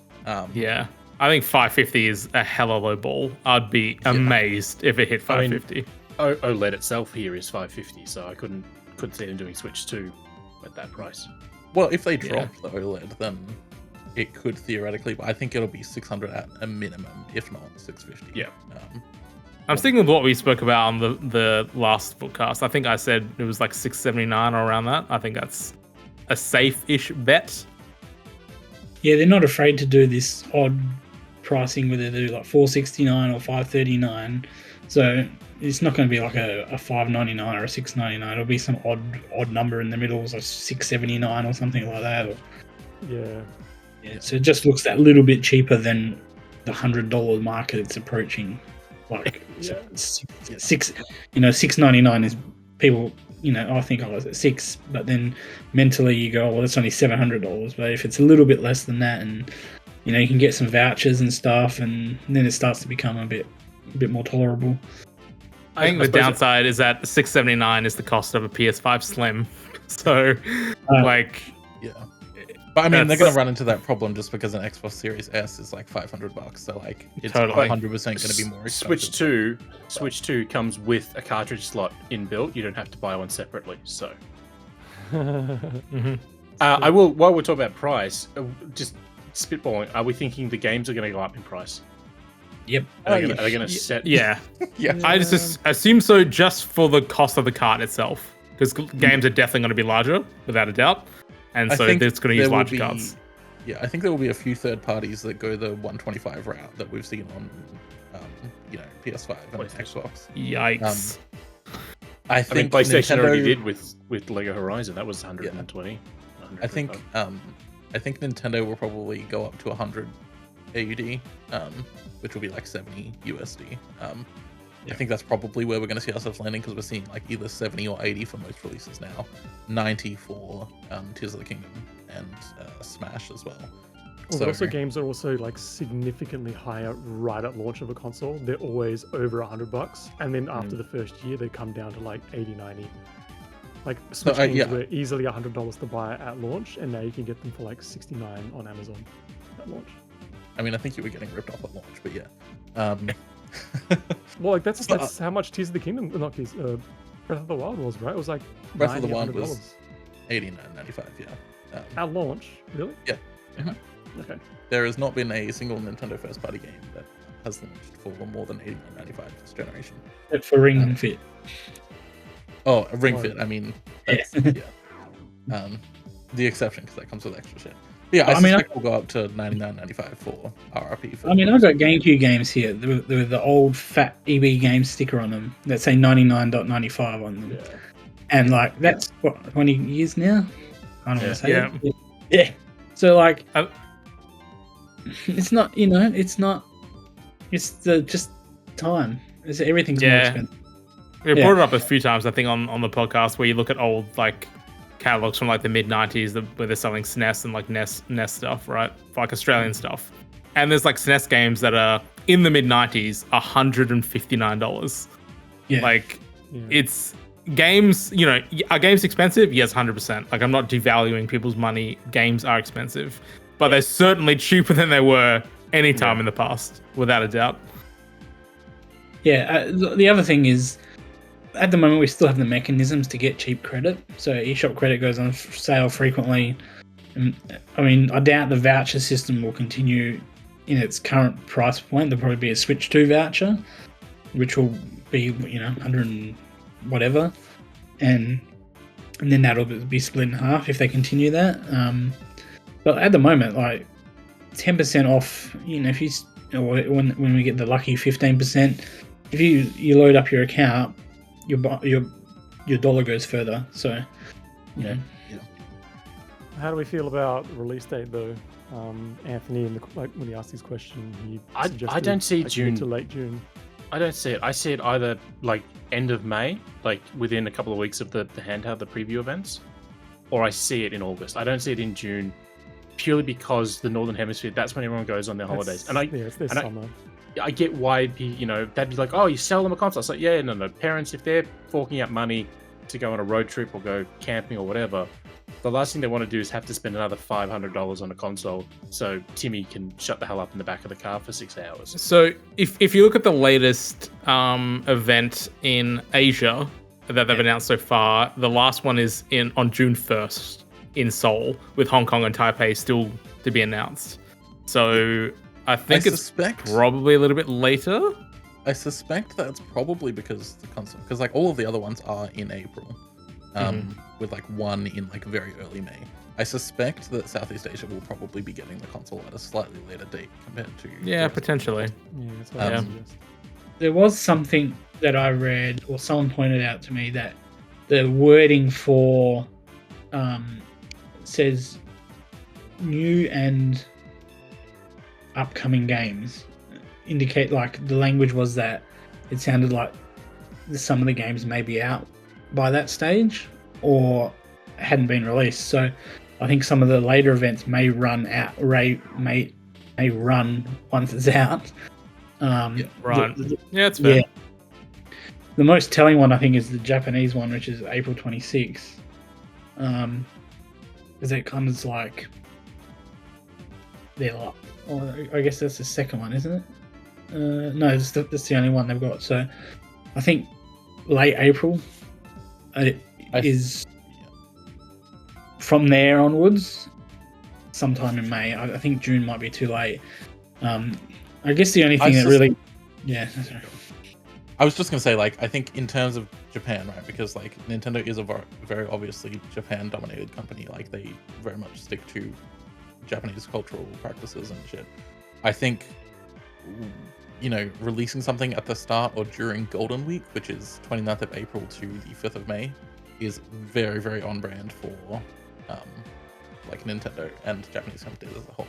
I think 550 is a hella low ball. I'd be amazed if it hit 550. OLED itself here is 550, so I couldn't see them doing Switch 2 at that price. Well, if they drop the OLED, then it could theoretically, but I think it'll be 600 at a minimum, if not 650. Yeah. I'm sticking with what we spoke about on the last Vookcast. I think I said it was like 679 or around that. I think that's a safe-ish bet. they're not afraid to do this odd pricing where they do like $469 or $539. So it's not going to be like a $599 or a $699. It'll be some odd number in the middle, like $679 or something like that. Yeah. So it just looks that little bit cheaper than the $100 market it's approaching. Like $699 is people. I think I was at $6, but then mentally you go, well, it's only $700. But if it's a little bit less than that, and you can get some vouchers and stuff, and then it starts to become a bit more tolerable. I think the downside is that $679 is the cost of a PS5 Slim. So, yeah. But I mean, they're going to run into that problem just because an Xbox Series S is like $500. So like, it's totally 100% going to be more expensive. Switch 2 comes with a cartridge slot inbuilt. You don't have to buy one separately. So, I will. While we're talking about price, just spitballing. Are we thinking the games are going to go up in price? Yep. Are they going to set? Yeah. Yeah. I just assume so, just for the cost of the cart itself, because games are definitely going to be larger, without a doubt. And so it's going to use larger cards. Yeah, I think there will be a few third parties that go the 125 route that we've seen on, PS5 and Xbox. Yikes! I think PlayStation Nintendo already did with Lego Horizon. That was 120. Yeah. I think Nintendo will probably go up to 100 AUD, which will be like 70 USD. I think that's probably where we're going to see ourselves landing, because we're seeing like either 70 or 80 for most releases now, 90 for Tears of the Kingdom and Smash as well. Well, also games are also like significantly higher right at launch of a console. They're always over $100, and then after the first year, they come down to like 80, 90. Like Switch games were easily $100 to buy at launch, and now you can get them for like $69 on Amazon at launch. I mean, I think you were getting ripped off at launch, but yeah. Well, like that's how much Tears of the Kingdom, not Tears, Breath of the Wild was, right? It was like Breath of the Wild was $89.95, yeah. At launch, really? Yeah. Mm-hmm. Okay. There has not been a single Nintendo first-party game that has launched for more than $89.95 this generation. Except for Ring Fit. Oh, Ring Fit. I mean, that's, yeah. The exception, because that comes with extra shit. Yeah, I suspect we'll go up to $99.95 for RRP. I mean, I've got GameCube games here with the old fat EB Games sticker on them that say 99.95 on them. Yeah. And like, that's what, 20 years now? I don't want to say that. Yeah. So like, it's not, it's not, it's just time. Everything's more expensive. We brought it up a few times, I think, on the podcast, where you look at old like catalogs from like the mid 90s where they're selling SNES and like NES stuff, right? Like Australian stuff. And there's like SNES games that are in the mid 90s, $159. Yeah. Like it's games, are games expensive? Yes, 100%. Like I'm not devaluing people's money. Games are expensive, but they're certainly cheaper than they were any time in the past, without a doubt. Yeah. The other thing is, at the moment, we still have the mechanisms to get cheap credit. So eShop credit goes on sale frequently. And, I mean, I doubt the voucher system will continue in its current price point. There'll probably be a Switch 2 voucher, which will be, 100 and whatever. And then that'll be split in half if they continue that. But at the moment, like 10% off, if you, when we get the lucky 15%, if you load up your account, your dollar goes further. So, Yeah. How do we feel about release date though? Anthony, when he asked his question, he suggested I don't see June to late June. I don't see it. I see it either like end of May, like within a couple of weeks of the handheld, the preview events, or I see it in August. I don't see it in June, purely because the Northern Hemisphere, that's when everyone goes on their holidays. And it's their summer. I get why, they'd be like, oh, you sell them a console. It's like, yeah, no. Parents, if they're forking out money to go on a road trip or go camping or whatever, the last thing they want to do is have to spend another $500 on a console so Timmy can shut the hell up in the back of the car for 6 hours. So if you look at the latest event in Asia that they've announced so far, the last one is on June 1st in Seoul, with Hong Kong and Taipei still to be announced. So I think it's probably a little bit later. I suspect that's probably because the console, like all of the other ones are in April, with like one in like very early May. I suspect that Southeast Asia will probably be getting the console at a slightly later date compared to. Yeah, potentially. Yeah, that's what I Um, suggest. There was something that I read, or someone pointed out to me, that the wording for says new and upcoming games indicate, like, the language was that it sounded like some of the games may be out by that stage or hadn't been released. So I think some of the later events may run out, may run once it's out. Right. Yeah, it's fair. Yeah. The most telling one, I think, is the Japanese one, which is April 26th. Because it comes like they're like, I guess that's the second one, isn't it? No, that's the only one they've got. So I think late April is from there onwards. Sometime in May. I think June might be too late. I guess the only thing that really, yeah. I was just gonna say, like, I think in terms of Japan, right? Because like Nintendo is a very obviously Japan-dominated company. Like they very much stick to Japanese cultural practices and shit. I think, you know, releasing something at the start or during Golden Week, which is 29th of April to the 5th of May, is very, very on brand for like Nintendo and Japanese companies as a whole.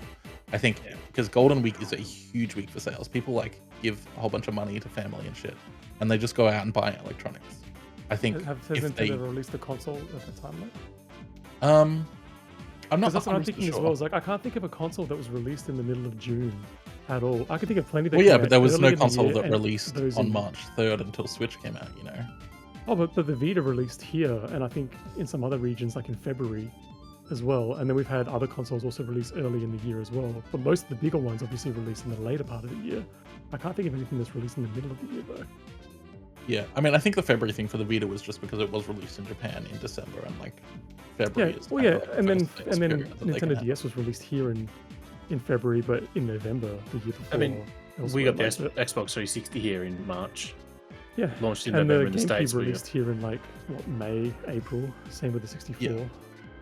I think because Golden Week is a huge week for sales. People like give a whole bunch of money to family and shit, and they just go out and buy electronics. I think Has Nintendo released the console at that time, though? I'm not. That's what I'm thinking sure. as well. It's like I can't think of a console that was released in the middle of June at all. I could think of plenty. That Well, yeah, but there was no early in the console year that and released those on in- March 3rd until Switch came out. You know. Oh, but the Vita released here, and I think in some other regions, like in February, as well. And then we've had other consoles also released early in the year as well. But most of the bigger ones obviously released in the later part of the year. I can't think of anything that's released in the middle of the year though. Yeah, I mean, I think the February thing for the Vita was just because it was released in Japan in December, and like February Yeah, is. well, kind yeah, of, like, and the then first period that they can Nintendo have. DS was released here in February, but in November the year before. I mean, we elsewhere, got the like, Xbox 360 here in March. yeah, Launched in and November the in the GameCube States. released here in like what, May, April. Same with the 64. Yeah.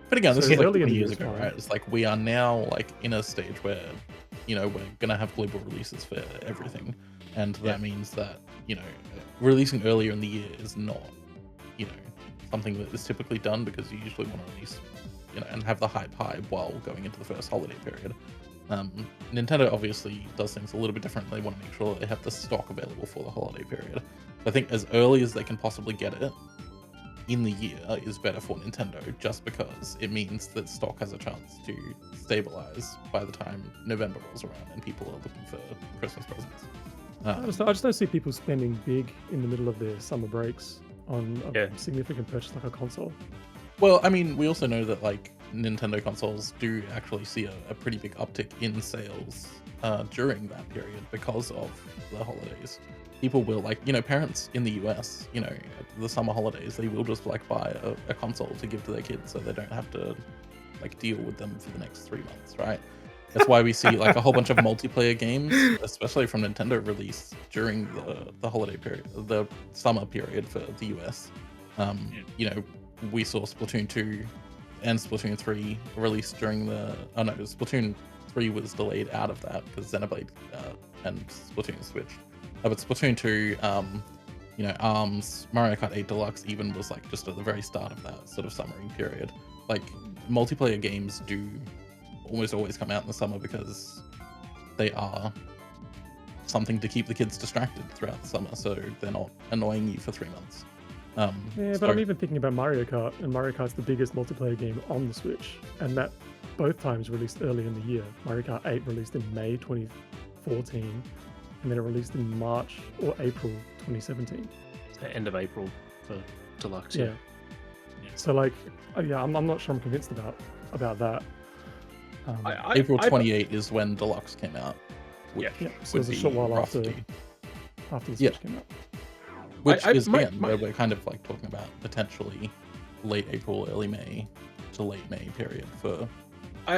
But again, this So is like early in 20 the years year is ago, fine. right? It's like we are now like in a stage where, you know, we're gonna have global releases for everything, and that means that, you know, releasing earlier in the year is not, you know, something that is typically done because you usually want to release, you know, and have the hype high while going into the first holiday period. Nintendo obviously does things a little bit different. They want to make sure that they have the stock available for the holiday period. I think as early as they can possibly get it in the year is better for Nintendo, just because it means that stock has a chance to stabilize by the time November rolls around and people are looking for Christmas presents. I just don't see people spending big in the middle of their summer breaks on a Yeah. significant purchase like a console. Well, I mean, we also know that like Nintendo consoles do actually see a pretty big uptick in sales during that period because of the holidays. People will, like, you know, parents in the US, you know, at the summer holidays, they will just like buy a console to give to their kids so they don't have to like deal with them for the next 3 months, right? That's why we see like a whole bunch of multiplayer games, especially from Nintendo, release during the holiday period, the summer period for the US. You know, we saw Splatoon 2 and Splatoon 3 released during Splatoon 3 was delayed out of that because Xenoblade and Splatoon switched. But Splatoon 2, you know, ARMS, Mario Kart 8 Deluxe even was like just at the very start of that sort of summering period. Like multiplayer games do almost always come out in the summer because they are something to keep the kids distracted throughout the summer, so they're not annoying you for 3 months. Yeah, but I'm even thinking about Mario Kart, and Mario Kart's the biggest multiplayer game on the Switch, and that both times released early in the year. Mario Kart 8 released in May 2014, and then it released in March or April 2017. The end of April for Deluxe. Yeah. So like, yeah, I'm not sure I'm convinced about that. April 28 is when Deluxe came out. Which Yeah, so it would was a be short while after roughly- the Yeah. Switch came out. Which is my- again where we're kind of like talking about potentially late April, early May to late May period for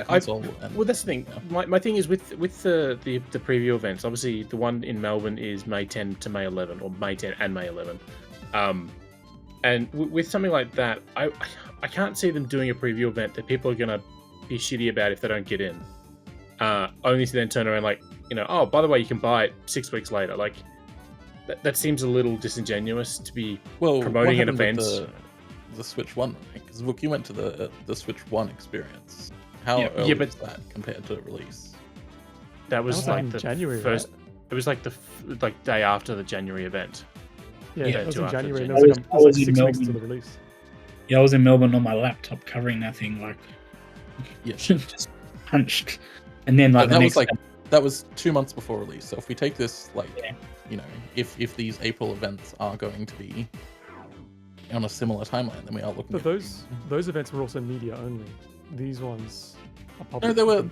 console. Well, that's the thing. Yeah. My thing is with the preview events. Obviously, the one in Melbourne is May 10 to May 11, or May 10 and May 11. And with something like that, I can't see them doing a preview event that people are gonna be shitty about if they don't get in. Only to then turn around like, oh, by the way, you can buy it 6 weeks later. Like, that seems a little disingenuous to be promoting an event. The Switch 1, because VOOK, you went to the Switch 1 experience. How early was that compared to release? That was like the January, first. right? It was like the day after the January event. Yeah, it was in January. And I it was was like in 6 weeks to Melbourne. the release. Yeah, I was in Melbourne on my laptop covering that thing, like, Yeah. just punched. And then like that was 2 months before release. So if we take this Yeah. If these April events are going to be on a similar timeline, then we are looking. But those events were also media only. These ones are No, public.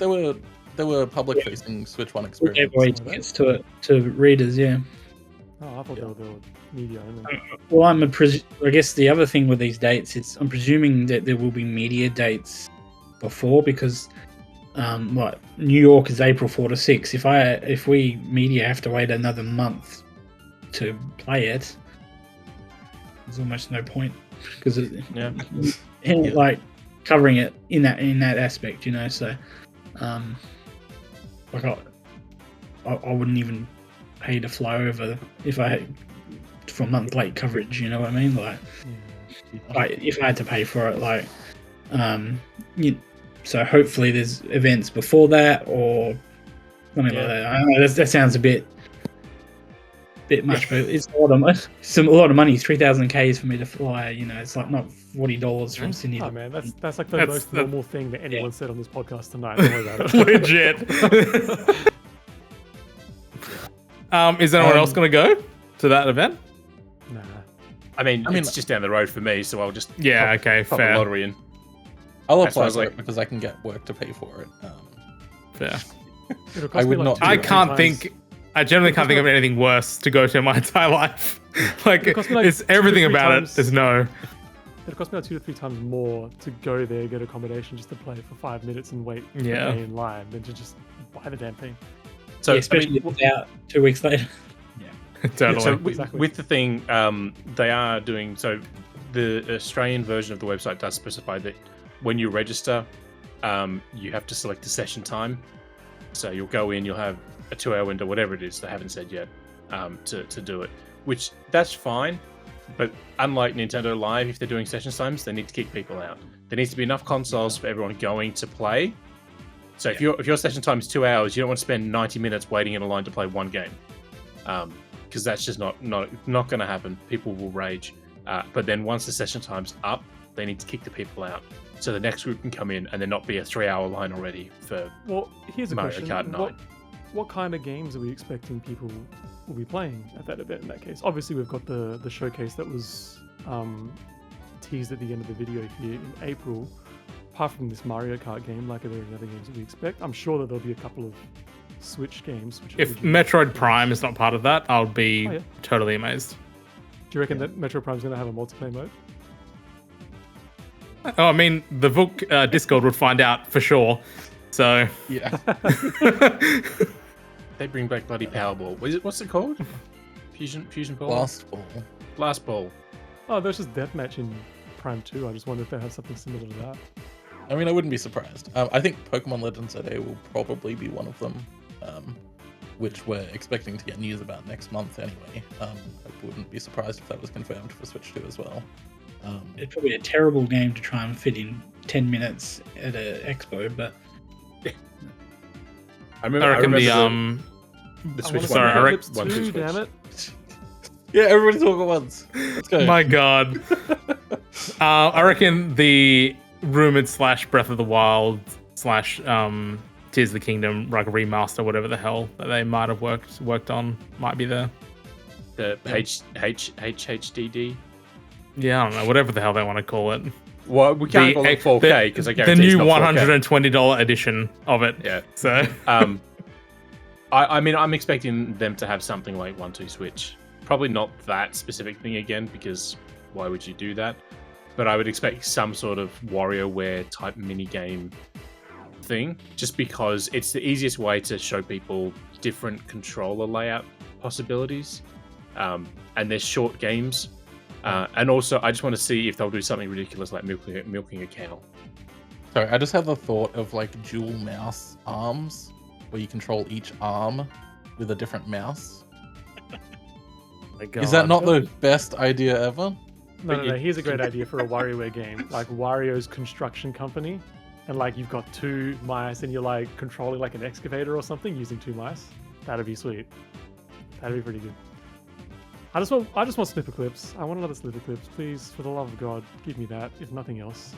there were public facing Switch 1 gave experience. away tickets to readers, yeah. Oh, I thought they were media only. Well, I guess the other thing with these dates is I'm presuming that there will be media dates before, because New York is April 4 to 6. If we media have to wait another month to play it, there's almost no point, because like covering it in that aspect, so like I wouldn't even pay to fly over if I had for a month late coverage, you know what I mean? Like if I had to pay for it, like so hopefully there's events before that or something like that. I don't know, that sounds a bit much, but it's a lot of money. A lot of money. 3,000 Ks for me to fly. It's like not $40 from Sydney. Oh man, that's like the most normal thing that anyone said on this podcast tonight. Don't worry about it. Legit. Is anyone else going to go to that event? Nah. I mean, it's just down the road for me, so I'll just pop fair. the lottery in. I'll apply for it because I can get work to pay for it. Fair. I would not. I generally can't think of anything worse to go to in my entire life. Like, it's everything about it. There's no. It'll cost me like 2 to 3 times more to go there, get accommodation just to play for 5 minutes and wait for a day in line than to just buy the damn thing. So especially if it's out 2 weeks later. Totally. So with the thing, they are doing so. The Australian version of the website does specify that when you register, you have to select a session time. So you'll go in, you'll have a 2-hour window, whatever it is, they haven't said yet, to do it. Which that's fine, but unlike Nintendo Live, if they're doing session times, they need to kick people out. There needs to be enough consoles for everyone going to play. So if your session time is 2 hours, you don't want to spend 90 minutes waiting in a line to play one game, because that's just not going to happen. People will rage. But then once the session time's up, they need to kick the people out, so the next group can come in and there not be a 3-hour line already for here's a Mario question. Kart 9. What kind of games are we expecting people will be playing at that event in that case? Obviously, we've got the showcase that was teased at the end of the video here in April. Apart from this Mario Kart game, like, are there any other games that we expect? I'm sure that there'll be a couple of Switch games. If Metroid Prime is not part of that, I'll be totally amazed. Do you reckon that Metroid Prime's going to have a multiplayer mode? Oh, I mean, the VOOK Discord would find out for sure. So Yeah. They bring back bloody Powerball. What's it called? Fusion Ball? Blast Ball. Oh, there's just Deathmatch in Prime 2. I just wonder if they have something similar to that. I mean, I wouldn't be surprised. I think Pokemon Legends ZA will probably be one of them, which we're expecting to get news about next month anyway. I wouldn't be surprised if that was confirmed for Switch 2 as well. It's probably a terrible game to try and fit in 10 minutes at an expo, but I reckon the Switch one too, damn it. Yeah, everybody talk at once. Let's go. My God. I reckon the rumored / Breath of the Wild / Tears of the Kingdom, like remaster, whatever the hell that they might have worked on, might be there. The HHDD. Yeah, I don't know, whatever the hell they want to call it. Well, we can't call it 4K because I the guarantee new it's not 4K. $120 edition of it. Yeah. So I mean, I'm expecting them to have something like 1-2 Switch. Probably not that specific thing again, because why would you do that? But I would expect some sort of WarioWare type mini game thing, just because it's the easiest way to show people different controller layout possibilities. And they're short games. And also, I just want to see if they'll do something ridiculous like milking a cow. Sorry, I just have the thought of like dual mouse arms, where you control each arm with a different mouse. Is that not the best idea ever? No. Here's a great idea for a WarioWare game, like Wario's Construction Company, and like you've got 2 mice and you're like controlling like an excavator or something using 2 mice. That'd be sweet. That'd be pretty good. I just want snipper clips. I want another snipper clips, please. For the love of God, give me that. If nothing else.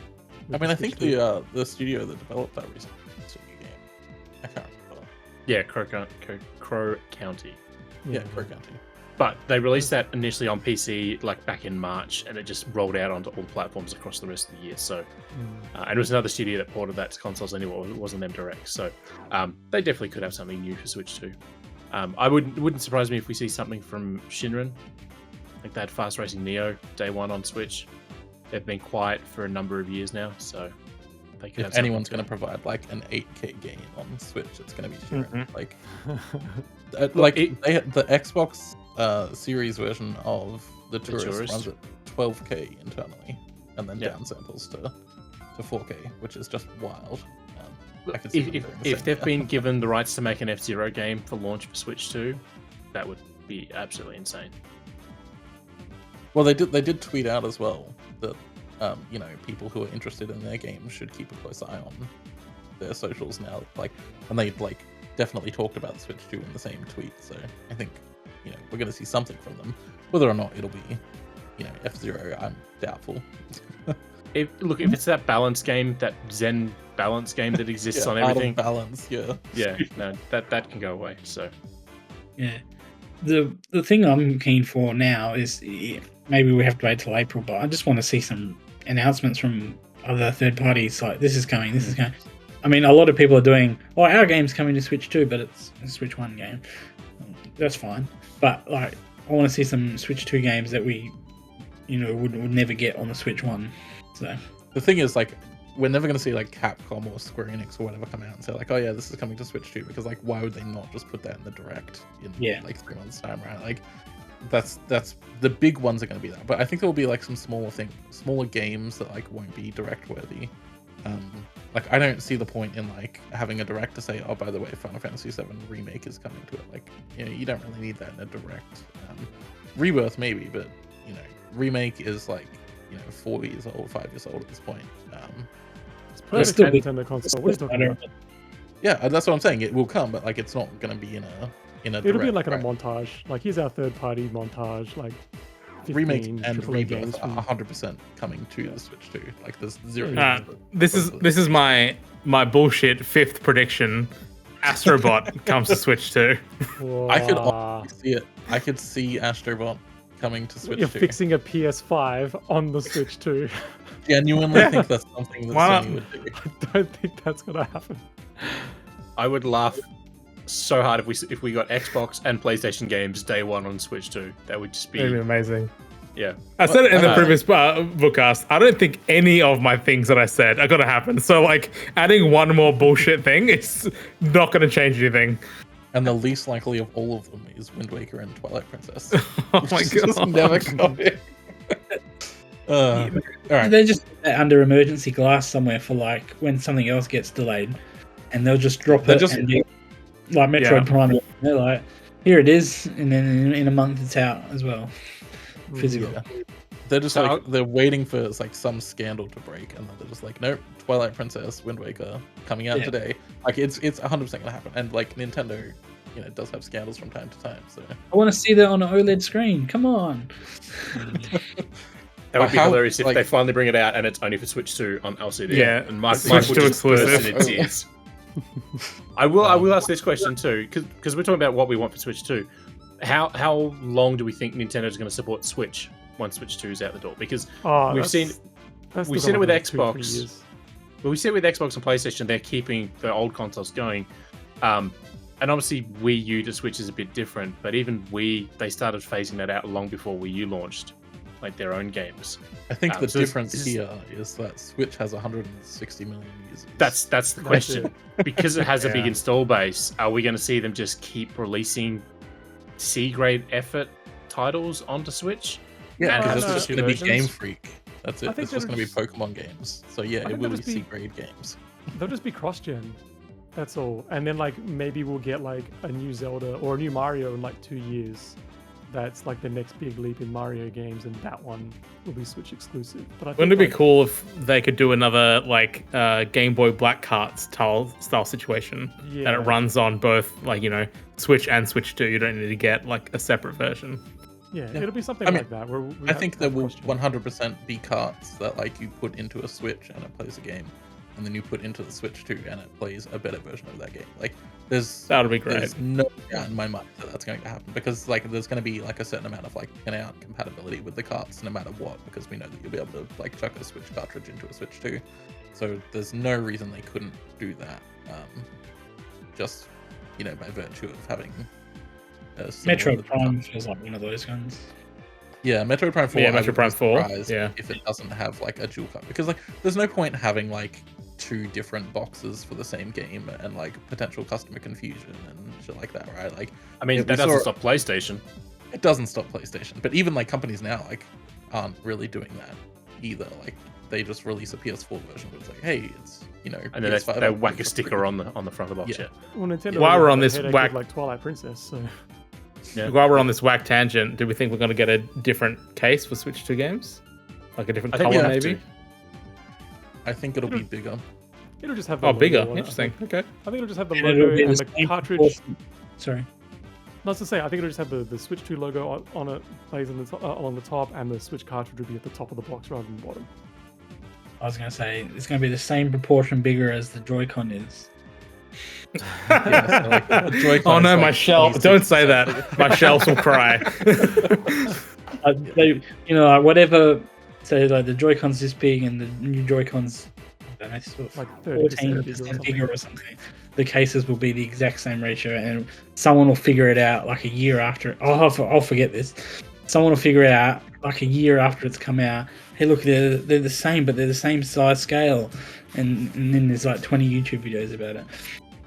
I mean, I think the studio that developed that recently game. I can't remember. Yeah, Crow County. Yeah, Crow County. But they released that initially on PC like back in March, and it just rolled out onto all platforms across the rest of the year. So, and it was another studio that ported that to consoles anyway. It wasn't them direct. So, they definitely could have something new for Switch 2. It wouldn't surprise me if we see something from Shinran, like that Fast Racing Neo day one on Switch. They've been quiet for a number of years now, so they could. If anyone's going to provide like an 8K game on Switch, it's going to be Shinran. Like, the Xbox Series version of the Tourist runs at 12K internally, and then downsamples to 4K, which is just wild. If they've been given the rights to make an F-Zero game for launch for Switch 2, that would be absolutely insane. Well, they did tweet out as well that people who are interested in their games should keep a close eye on their socials now. Like, and they like definitely talked about Switch 2 in the same tweet. So I think we're going to see something from them. Whether or not it'll be F-Zero, I'm doubtful. If it's that balance game, that Zen balance game that exists on everything, out of balance, no, that can go away. So, yeah, the thing I'm keen for now is maybe we have to wait till April, but I just want to see some announcements from other third parties. Like this is coming. I mean, a lot of people are doing, our game's coming to Switch 2, but it's a Switch 1 game. That's fine, but like I want to see some Switch 2 games that we, would never get on the Switch 1. So the thing is, like, we're never going to see like Capcom or Square Enix or whatever come out and say like, oh yeah, this is coming to Switch 2, because like, why would they not just put that in the direct in like 3 months time, right? Like, that's the big ones are going to be that. But I think there will be like some smaller games that like won't be direct worthy. Like, I don't see the point in like having a direct to say, oh, by the way, Final Fantasy VII Remake is coming to it. Like, you don't really need that in a direct. Rebirth maybe, but Remake is like 4 years old, 5 years old at this point. It's perfect for Nintendo console. What are you talking about? Yeah, that's what I'm saying. It will come, but like it's not going to be in a. It'll be like in a montage. Like, here's our third-party montage. Like, Remake and AAA Rebirth are 100% coming to the Switch 2. Like, there's zero. This is my bullshit 5th prediction. Astrobot comes to Switch 2. I could honestly see it. I could see Astrobot coming to Switch 2. You're fixing a PS5 on the Switch 2. Genuinely think that's something that Sony would do. I don't think that's gonna happen. I would laugh so hard if we got Xbox and PlayStation games day one on Switch 2. That would just be amazing. Yeah. I said it in the previous Vookcast. I don't think any of my things that I said are going to happen. So, like, adding one more bullshit thing, it's not going to change anything. And the least likely of all of them is Wind Waker and Twilight Princess. Oh my god. Never coming. All right. They're just under emergency glass somewhere for, like, when something else gets delayed. And they'll just drop it. And be, like Metroid Prime. They're like, here it is. And then in a month it's out as well. Physical. Yeah. They're just they're waiting for like some scandal to break, and then they're just like, nope, Twilight Princess, Wind Waker coming out today. Like, it's 100% gonna happen. And like, Nintendo, does have scandals from time to time. So I want to see that on an OLED screen. Come on. That would be hilarious if they finally bring it out and it's only for Switch 2 on LCD. Yeah, and Mike Switch would 2 just burst exclusive. in tears. I will ask this question too, because we're talking about what we want for Switch 2. How long do we think Nintendo is going to support Switch once Switch 2 is out the door? Because we've seen it with Xbox. Well, we see it with Xbox and PlayStation. They're keeping the old consoles going, and obviously Wii U to Switch is a bit different. But even they started phasing that out long before Wii U launched, like their own games. I think the difference here is that Switch has 160 million users. That's the question. Because it has a big install base, are we going to see them just keep releasing C-grade effort titles onto Switch? Yeah, because it's just going to be Game Freak That's it. I think It's just they'll going to be Pokemon games. So yeah, think it they'll will be just be- C-grade games. They'll just be cross-gen. That's all. And then like maybe we'll get like a new Zelda or a new Mario in like 2 years. That's like the next big leap in Mario games, and that one will be Switch exclusive. But I think Wouldn't it be like, cool if they could do another like Game Boy Black Kart style situation that Yeah. it runs on both like Switch and Switch 2. You don't need to get like a separate version. Yeah, Yeah. it'll be something I mean, like that. Where I think there will cross-gen. 100% be carts that like you put into a Switch and it plays a game, and then you put into the Switch 2 and it plays a better version of that game. Like That would be great. there's no doubt in my mind that that's going to happen, because like there's going to be like a certain amount of like in-out compatibility with the carts no matter what, because we know that you'll be able to like chuck a Switch cartridge into a Switch 2. So there's no reason they couldn't do that. Just by virtue of having Metroid Prime feels like one of those guns. Yeah, Metroid Prime 4. Yeah, I would Metroid be Prime 4, surprised yeah. if it doesn't have like a dual cut, because like there's no point having like 2 different boxes for the same game and like potential customer confusion and shit like that, right? Like, I mean, Yeah, that we doesn't saw- stop PlayStation. it doesn't stop PlayStation, but even like companies now like aren't really doing that either. Like they just release a PS4 version where it's like, hey, it's And then PS5 they whack a for sticker free. on the front of the box. Yeah. Yeah. Well, Nintendo While already we're had on that this headache with, whack- like Twilight Princess, so Yeah. While we're on this whack tangent, do we think we're going to get a different case for Switch 2 games? Like a different I think we color, have maybe? to. I think it'll be bigger. it'll just have the Oh, logo bigger. on it, I Interesting. think. Okay. I think it'll just have the And it'll logo be and the the same cartridge. proportion- Sorry. Not to say, I think it'll just have the Switch 2 logo on it, plays along the top, and the Switch cartridge will be at the top of the box rather than the bottom. I was going to say, it's going to be the same proportion bigger as the Joy-Con is. Yeah, so, like, the Joy-Con Oh is, no, like, my shelf! 26% Don't say bigger. that. My shelves will cry. They, like whatever, so like the Joy-Con's this big and the new Joy-Con's, I don't know, sort of Like 30% bigger or 14% something. bigger or something. The cases will be the exact same ratio, and someone will figure it out like a year after. I'll forget this. Someone will figure it out like a year after it's come out. Hey, look, they're the same, but they're the same size scale, and then there's like 20 YouTube videos about it.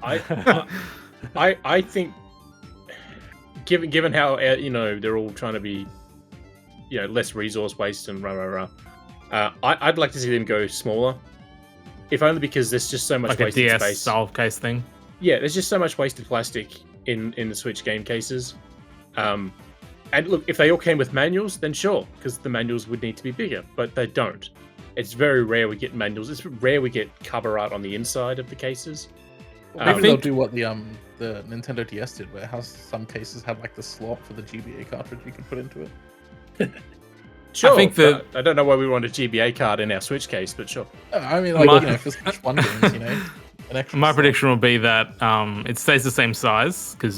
I think, given how they're all trying to be, less resource waste and I'd like to see them go smaller, if only because there's just so much Like a wasted DS space. style case thing. Yeah, there's just so much wasted plastic in the Switch game cases. And look, if they all came with manuals, then sure, because the manuals would need to be bigger, but they don't. It's very rare we get manuals. It's rare we get cover art on the inside of the cases. Maybe they'll do what the Nintendo DS did, where some cases have like the slot for the GBA cartridge you can put into it. Sure, I think that- I don't know why we want a GBA card in our Switch case, but sure. I mean, like, My- for Switch 1 games, an extra My slot. prediction will be that it stays the same size because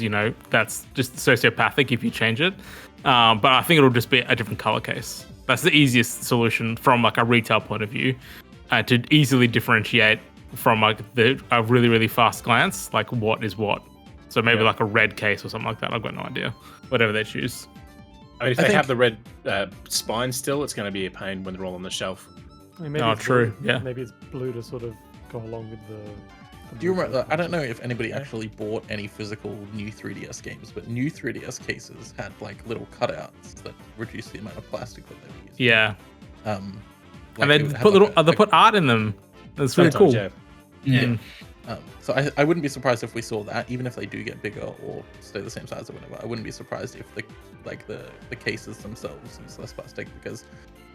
that's just sociopathic if you change it. But I think it'll just be a different color case. That's the easiest solution from like a retail point of view, to easily differentiate from like a really really fast glance, like what is what. So maybe like a red case or something like that. I've got no idea. Whatever they choose. I mean, if I they think- have the red spine still, it's going to be a pain when they're all on the shelf. I mean, maybe Oh, it's true, blue. yeah. Maybe it's blue to sort of go along with the. Do you remember? I don't know if anybody actually bought any physical new 3DS games, but new 3DS cases had like little cutouts that reduced the amount of plastic that they were using. Yeah, And and they put art in them. That's really cool. Sometimes, Yeah. So I wouldn't be surprised if we saw that, even if they do get bigger or stay the same size or whatever. I wouldn't be surprised if the cases themselves use less plastic, because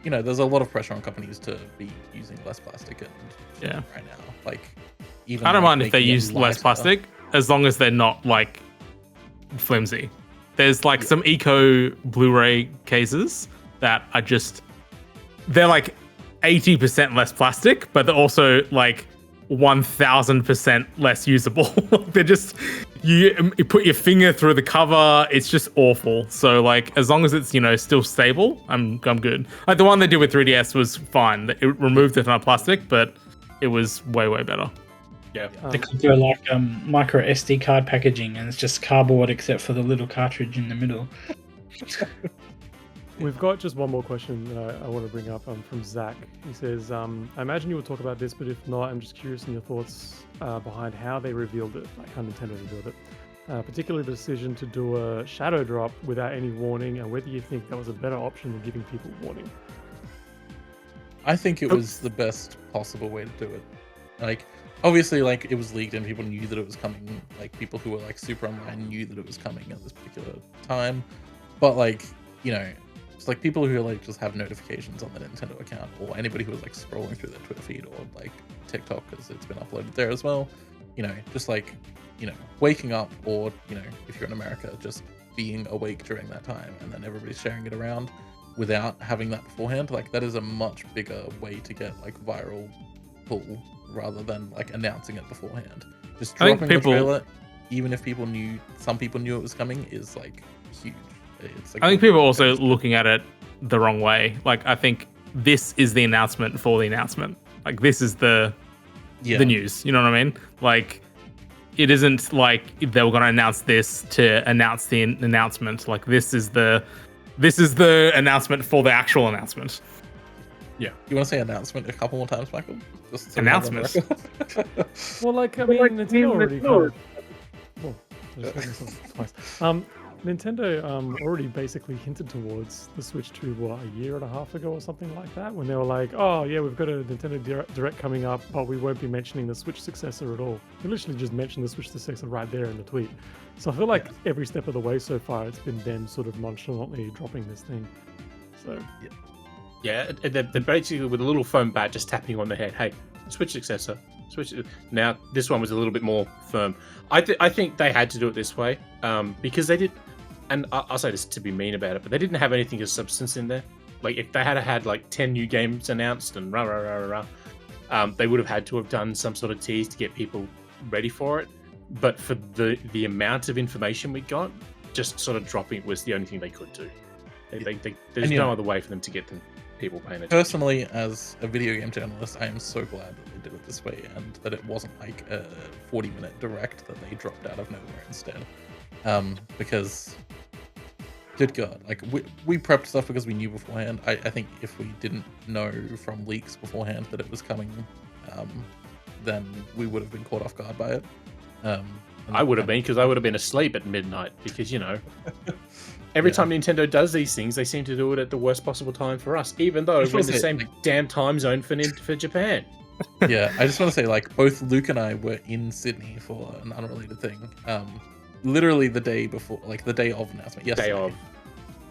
there's a lot of pressure on companies to be using less plastic and Yeah. right now. Like, even I don't mind if they making it use less lighter- plastic, as long as they're not like flimsy. There's like some eco Blu-ray cases that are they're like 80% less plastic, but they're also like 1000% less usable. They're just, you put your finger through the cover, it's just awful. So like, as long as it's still stable, I'm good. Like the one they did with 3DS was fine. It removed a ton of plastic, but it was way better. Yeah. They could go like micro SD card packaging, and it's just cardboard except for the little cartridge in the middle. We've got just one more question that I want to bring up from Zach. He says, I imagine you will talk about this, but if not, I'm just curious in your thoughts behind how they revealed it, like how Nintendo revealed it. Particularly the decision to do a shadow drop without any warning, and whether you think that was a better option than giving people warning. I think it was the best possible way to do it. Like, obviously, like, it was leaked and people knew that it was coming. Like, people who were like super online knew that it was coming at this particular time. But like, you know, it's like people who like just have notifications on the Nintendo account, or anybody who was like scrolling through their Twitter feed or like TikTok because it's been uploaded there as well. You know, just like, you know, waking up, or, you know, if you're in America, just being awake during that time, and then everybody's sharing it around without having that beforehand. Like, that is a much bigger way to get like viral pull rather than like announcing it beforehand. Just dropping the trailer, even if some people knew it was coming, is like huge. It's like, I think people are also looking at it the wrong way. Like, I think this is the announcement for the announcement. Like, this is the news. You know what I mean? Like, it isn't like they were going to announce this to announce the announcement. Like, this is the announcement for the actual announcement. Yeah. You want to say announcement a couple more times, Michael? Just so Announcement. Well, like, I mean, Nintendo already kind of... Oh, I just heard myself twice. Nintendo already basically hinted towards the Switch 2, what, a year and a half ago or something like that, when they were like, oh yeah, we've got a Nintendo Direct coming up, but we won't be mentioning the Switch successor at all. They literally just mentioned the Switch successor right there in the tweet. So I feel like every step of the way so far, it's been them sort of nonchalantly dropping this thing. So yeah, they're basically with a little foam bat just tapping you on the head. Hey, Switch successor. Switch. Now this one was a little bit more firm. I think they had to do it this way because they did. And I'll say this to be mean about it, but they didn't have anything of substance in there. Like, if they had like 10 new games announced and they would have had to have done some sort of tease to get people ready for it. But for the amount of information we got, just sort of dropping it was the only thing they could do. There's no other way for them to get people paying attention. Personally, as a video game journalist, I am so glad that they did it this way, and that it wasn't like a 40-minute direct that they dropped out of nowhere instead. Because, good God, like, we prepped stuff because we knew beforehand. I think if we didn't know from leaks beforehand that it was coming, then we would have been caught off guard by it. I would have been, because I would have been asleep at midnight, because, you know, every time Nintendo does these things, they seem to do it at the worst possible time for us, even though we're in the same damn time zone for Japan. Yeah, I just want to say, like, both Luke and I were in Sydney for an unrelated thing. Literally the day before, like the day of announcement. Yesterday. Day of.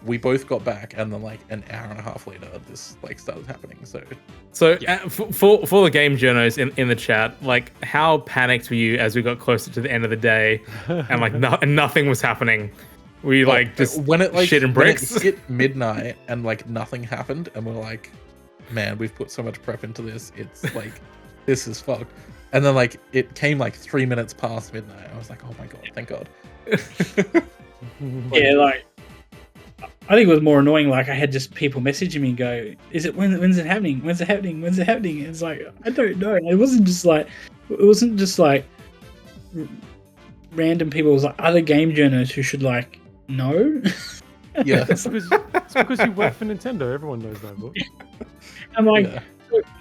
We both got back, and then like an hour and a half later, this like started happening. So for the game journos in the chat, like, how panicked were you as we got closer to the end of the day, and like nothing was happening? We like just when it like shit and bricks. When it hit midnight and like nothing happened, and we're like, man, we've put so much prep into this. It's like, this is fucked. And then like it came like 3 minutes past midnight. I was like, oh my god, thank God. Yeah, like, I think it was more annoying. Like, I had just people messaging me and go, "Is it when's it happening? When's it happening? When's it happening?" And it's like, I don't know. It wasn't just like random people. It was like other game journalists who should like know. Yeah, it's because you work for Nintendo. Everyone knows that book. I'm like,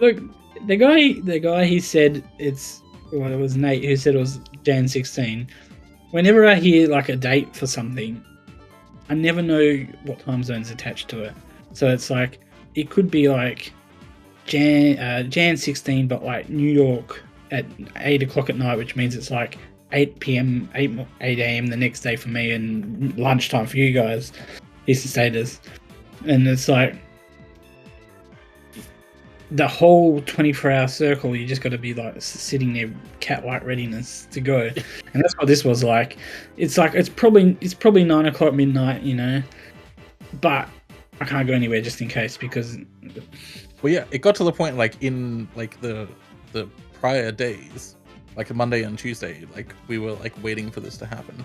look, the guy he said it was Nate who said it was Jan 16. Whenever I hear like a date for something, I never know what time zone's attached to it. So it's like, it could be like Jan 16, but like New York at 8 o'clock at night, which means it's like 8 p.m., 8 a.m. the next day for me, and lunchtime for you guys, Eastern Staters. And it's like, the whole 24-hour circle, you just got to be like sitting there, cat-like readiness to go, and that's what this was like. It's like it's probably 9 o'clock midnight, you know, but I can't go anywhere just in case because. Well, yeah, it got to the point like in like the prior days, like Monday and Tuesday, like we were like waiting for this to happen,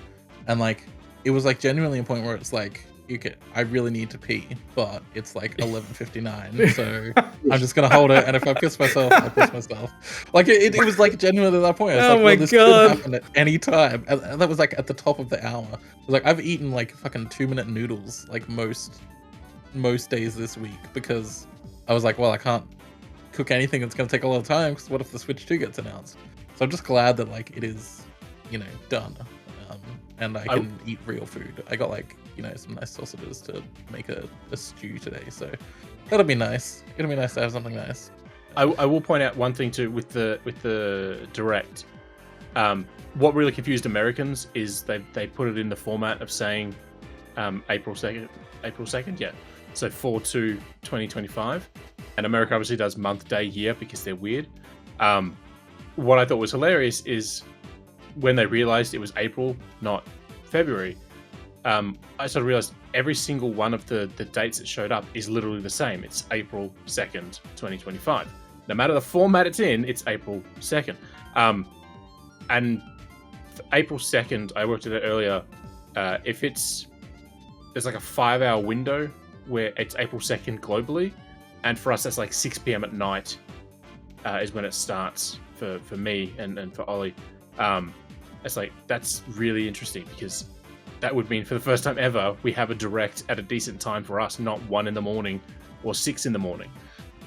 and like it was like genuinely a point where it's like, okay, I really need to pee, but it's like 11:59, so I'm just gonna hold it, and if I piss myself, I piss myself. Like it was like genuinely at that point. It's like, this could happen at any time, and that was like at the top of the hour. It was like, I've eaten like fucking 2-minute noodles like most days this week, because I was like, well, I can't cook anything that's gonna take a lot of time, because what if the Switch 2 gets announced? So I'm just glad that like it is, you know, done, and I can eat real food. I got like some nice sausages to make a stew today. So that'll be nice. It'll be nice to have something nice. I will point out one thing too with the direct. What really confused Americans is they put it in the format of saying April 2nd, yeah. So 4/2/2025, and America obviously does month, day, year because they're weird. What I thought was hilarious is when they realized it was April, not February. I sort of realized every single one of the dates that showed up is literally the same. It's April 2nd, 2025. No matter the format it's in, it's April 2nd. And April 2nd, I worked at it earlier. If there's like a 5-hour window where it's April 2nd globally, and for us that's like 6 p.m. at night is when it starts for me and for Ollie. It's like, that's really interesting because that would mean for the first time ever we have a direct at a decent time for us, not 1 a.m. or 6 a.m.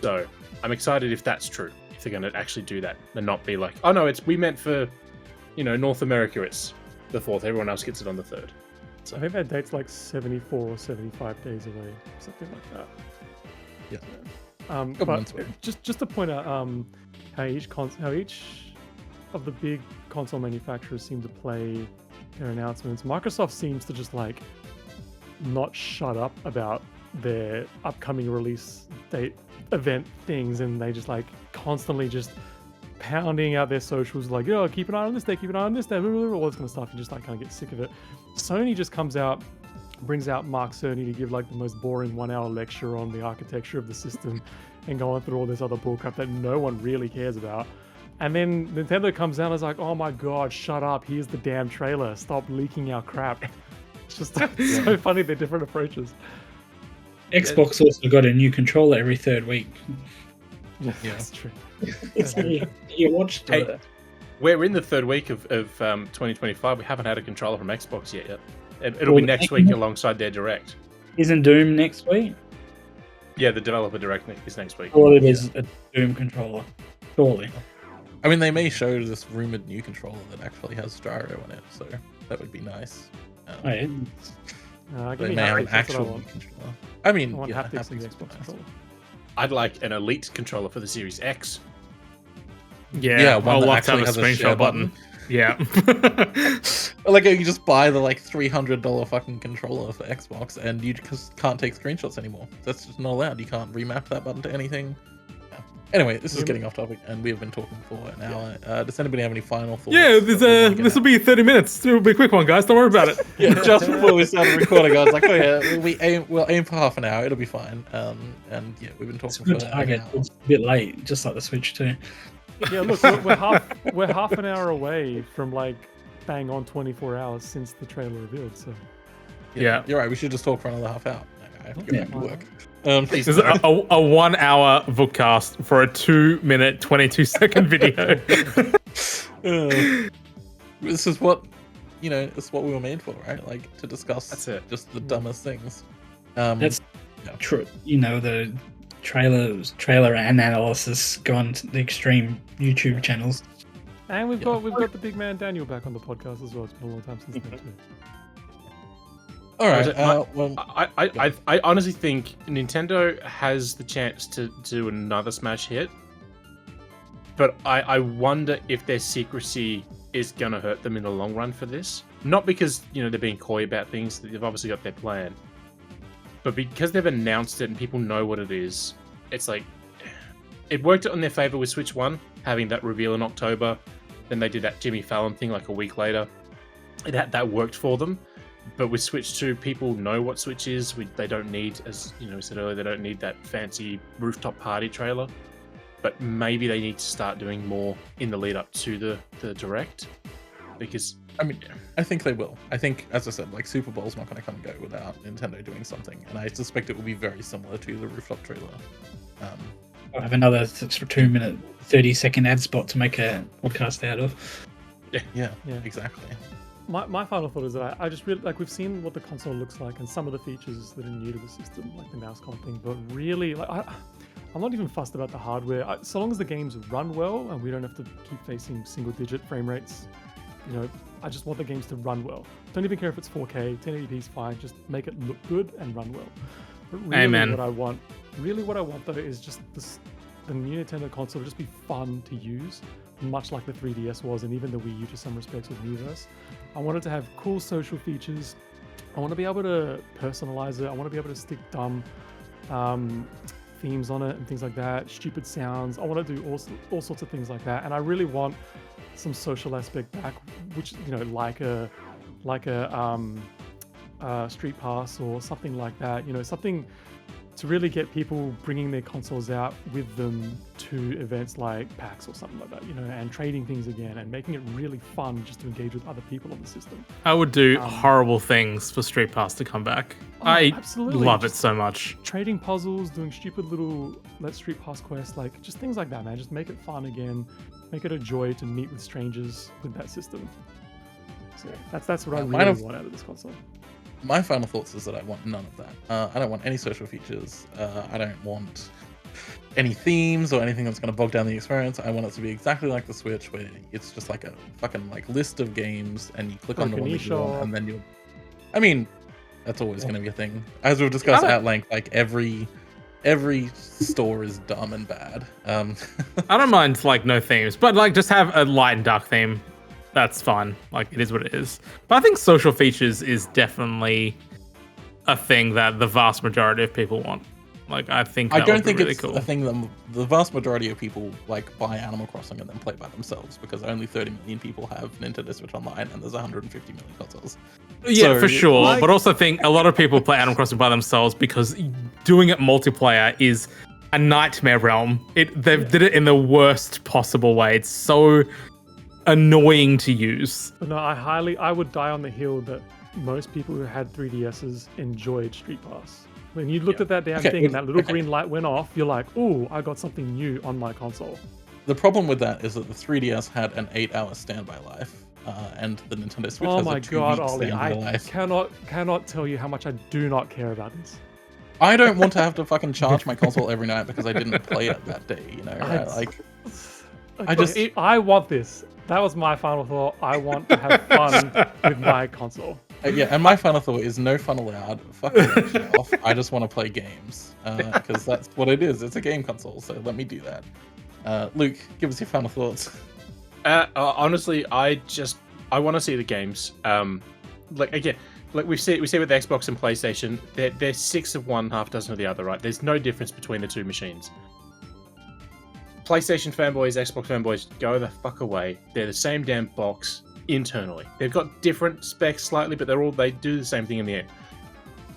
So I'm excited if that's true, if they're going to actually do that and not be like, oh no, we meant for North America it's the 4th, everyone else gets it on the 3rd. So I think that date's like 74 or 75 days away, something like that. Yeah. But just to point out how each of the big console manufacturers seem to play their announcements. Microsoft seems to just like not shut up about their upcoming release date event things, and they just like constantly just pounding out their socials like, oh, keep an eye on this day, keep an eye on this day, all this kind of stuff. You just like kind of get sick of it. Sony just brings out Mark Cerny to give like the most boring 1-hour lecture on the architecture of the system and go on through all this other bullcrap that no one really cares about. And then Nintendo comes out and is like, oh my god, shut up, here's the damn trailer, stop leaking our crap. It's just so funny, they're different approaches. Xbox also got a new controller every 3rd week. Yeah, that's true. You watched it. Hey, we're in the 3rd week of 2025. We haven't had a controller from Xbox yet. It'll be next week alongside their Direct. Isn't Doom next week? Yeah, the developer Direct is next week. Or it is a Doom controller. Surely. I mean, they may show this rumored new controller that actually has gyro in it, so that would be nice. Right. They may have an actual new controller. I mean, I want yeah, haptics in the haptics Xbox would be nice. controller. I'd like an Elite controller for the Series X. Yeah, one I'll that love to have a actually has a share screenshot button. Yeah. Like, you just buy the like $300 fucking controller for Xbox, and you just can't take screenshots anymore. That's just not allowed. You can't remap that button to anything. Yeah. Anyway, this is getting off topic, and we have been talking for an hour. Does anybody have any final thoughts? Yeah, this will be 30 minutes. It'll be a quick one, guys. Don't worry about it. Yeah, just before we started recording, I was like, oh yeah, we'll aim for half an hour. It'll be fine. And yeah, we've been It's a talking good for target. an hour. It's a bit late, just like the Switch too. Yeah, look, we're half an hour away from like bang on 24 hours since the trailer revealed. So Yeah. You're right. We should just talk for another half hour. I have to go back to work. This is a 1-hour Vookcast for a 2-minute, 22-second video. This is what it's what we were made for, right? Like, to discuss That's it. just the dumbest things. That's yeah. true. The trailer and analysis go on to the extreme YouTube channels. and we've got the big man Daniel back on the podcast as well. It's been a long time since then too. All right. Well, I honestly think Nintendo has the chance to do another smash hit, but I wonder if their secrecy is going to hurt them in the long run for this. Not because they're being coy about things; they've obviously got their plan, but because they've announced it and people know what it is. It's like it worked in their favor with Switch 1, having that reveal in October. Then they did that Jimmy Fallon thing like a week later. That worked for them. But with Switch 2, people know what Switch is. They don't need, as we said earlier, they don't need that fancy rooftop party trailer. But maybe they need to start doing more in the lead up to the Direct. Because, I mean, I think they will. I think, as I said, like, Super Bowl's not going to come and go without Nintendo doing something. And I suspect it will be very similar to the rooftop trailer. I'll have another 2-minute, 30-second ad spot to make a podcast out of. Yeah, exactly. My final thought is that I just really like, we've seen what the console looks like and some of the features that are new to the system, like the mouse comp thing, but really, like, I'm not even fussed about the hardware. So long as the games run well and we don't have to keep facing single-digit frame rates, I just want the games to run well. Don't even care if it's 4K, 1080p is fine. Just make it look good and run well. But really, Amen. what I want though is just the new Nintendo console to just be fun to use, much like the 3DS was, and even the Wii U to some respects with Miiverse. I want it to have cool social features. I want to be able to personalize it. I want to be able to stick dumb themes on it and things like that, stupid sounds. I want to do all sorts of things like that, and I really want some social aspect back, which like a Street Pass or something like that. Something to really get people bringing their consoles out with them to events like PAX or something like that, and trading things again and making it really fun just to engage with other people on the system. I would do horrible things for Street Pass to come back. I love it so much. Trading puzzles, doing stupid little Let's Street Pass quests, like just things like that, man. Just make it fun again. Make it a joy to meet with strangers with that system. So that's what I really want out of this console. My final thoughts is that I want none of that. I don't want any social features. I don't want any themes or anything that's going to bog down the experience. I want it to be exactly like the Switch, where it's just like a fucking list of games, and you click on the one that you want, and then you. I mean, that's always going to be a thing, as we've discussed at length. Like every store is dumb and bad. I don't mind like no themes, but like just have a light and dark theme. That's fine. Like, it is what it is. But I think social features is definitely a thing that the vast majority of people want. Like, I think that would be really cool. I think the vast majority of people like buy Animal Crossing and then play by themselves, because only 30 million people have Nintendo Switch Online and there's 150 million consoles. Yeah, so, for sure. But also think a lot of people play Animal Crossing by themselves because doing it multiplayer is a nightmare realm. They did it in the worst possible way. It's so annoying to use. But no, I would die on the hill that most people who had 3DSs enjoyed Street Pass. When you looked at that damn thing and that little green light went off, you're like, ooh, I got something new on my console. The problem with that is that the 3DS had an 8-hour standby life, and the Nintendo Switch has a 2-week standby life. I cannot tell you how much I do not care about this. I don't want to have to fucking charge my console every night because I didn't play it that day, I want this. That was my final thought. I want to have fun with my console. Yeah, and my final thought is no fun allowed. Fuck it off. I just want to play games because that's what it is. It's a game console, so let me do that. Luke, give us your final thoughts. Honestly, I want to see the games. Like we see with the Xbox and PlayStation, they're 6 of one, half dozen of the other, right? There's no difference between the two machines. PlayStation fanboys, Xbox fanboys, go the fuck away. They're the same damn box internally. They've got different specs slightly, but they do the same thing in the end.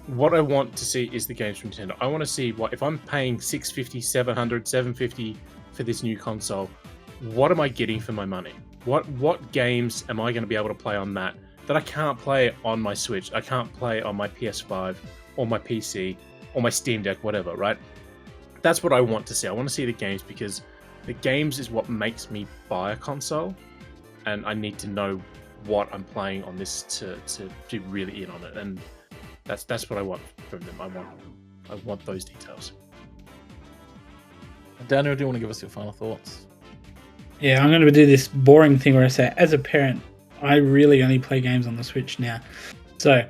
What I want to see is the games from Nintendo. I want to see if I'm paying $650, $700, $750 for this new console, what am I getting for my money? What games am I going to be able to play on that I can't play on my Switch, I can't play on my PS5 or my PC or my Steam Deck, whatever, right? That's what I want to see. I want to see the games because the games is what makes me buy a console, and I need to know what I'm playing on this to be really in on it, and that's what I want from them. I want those details. Daniel, do you want to give us your final thoughts? Yeah, I'm going to do this boring thing where I say, as a parent, I really only play games on the Switch now. So,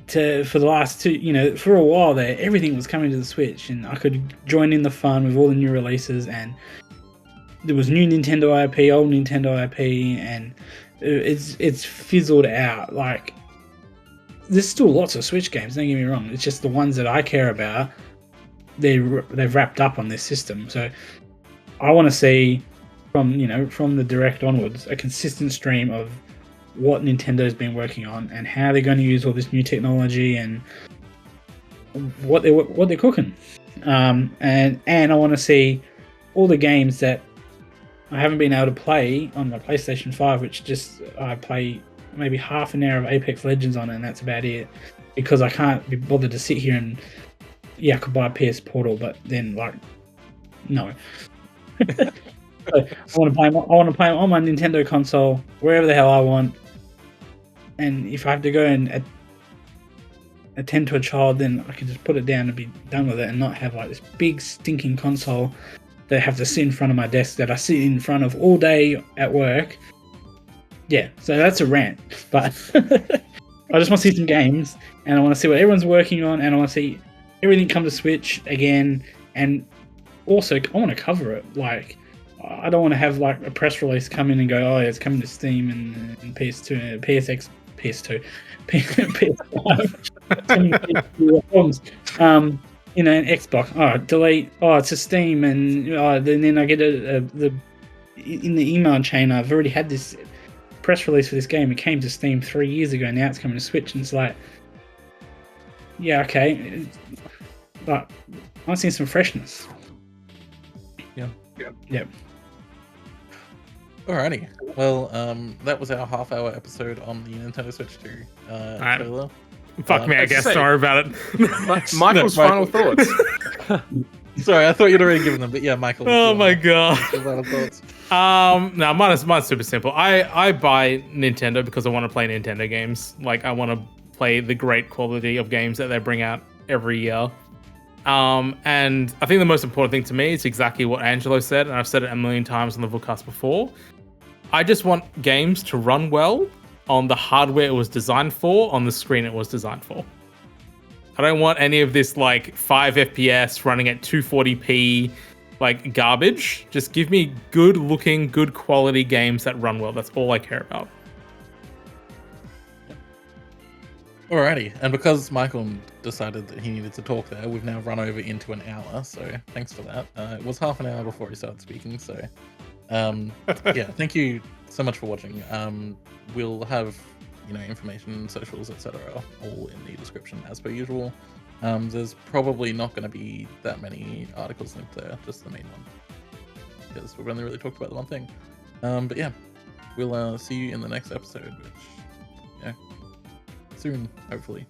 for the last two, for a while there, everything was coming to the Switch, and I could join in the fun with all the new releases, and there was new Nintendo IP, old Nintendo IP, and it's fizzled out. Like, there's still lots of Switch games, don't get me wrong. It's just the ones that I care about, they've wrapped up on this system. So I want to see from the Direct onwards a consistent stream of what Nintendo's been working on and how they're going to use all this new technology and what they're cooking. And I want to see all the games that I haven't been able to play on my PlayStation 5, which I play maybe half an hour of Apex Legends on it, and that's about it, because I can't be bothered to sit here and I could buy a PS Portal, but then no. So I want to play them on my Nintendo console wherever the hell I want, and if I have to go and attend to a child, then I can just put it down and be done with it, and not have this big stinking console that I have to sit in front of my desk that I sit in front of all day at work, Yeah, so that's a rant. But I just want to see some games, and I want to see what everyone's working on, and I want to see everything come to Switch again. And also, I want to cover it. Like, I don't want to have like a press release come in and go, "Oh, yeah, it's coming to Steam and PS2, PSX, PS2, PS5." You know, an Xbox. Oh, delete. Oh, it's a Steam, and then I get the in the email chain. I've already had this press release for this game. It came to Steam 3 years ago. Now it's coming to Switch, and it's like, yeah, okay, but I'm seeing some freshness. Yep. Alrighty. Well, that was our half-hour episode on the Nintendo Switch 2 trailer. Fuck me, I guess. Sorry about it. Michael's final thoughts. Sorry, I thought you'd already given them, but yeah, Michael. Oh my god. Your final thoughts. No, mine's super simple. I buy Nintendo because I want to play Nintendo games. Like, I want to play the great quality of games that they bring out every year. And I think the most important thing to me is exactly what Angelo said, and I've said it a million times on the Vookcast before. I just want games to run well on the hardware it was designed for, on the screen it was designed for. I don't want any of this like 5 FPS running at 240p like garbage. Just give me good looking, good quality games that run well. That's all I care about. Alrighty, and because Michael decided that he needed to talk there, we've now run over into an hour, so thanks for that. It was half an hour before he started speaking, so yeah, thank you so much for watching. We'll have, you know, information, socials, etc., all in the description as per usual. There's probably not going to be that many articles linked there, just the main one, because we've only really talked about the one thing. But yeah, we'll see you in the next episode, which, yeah, soon, hopefully.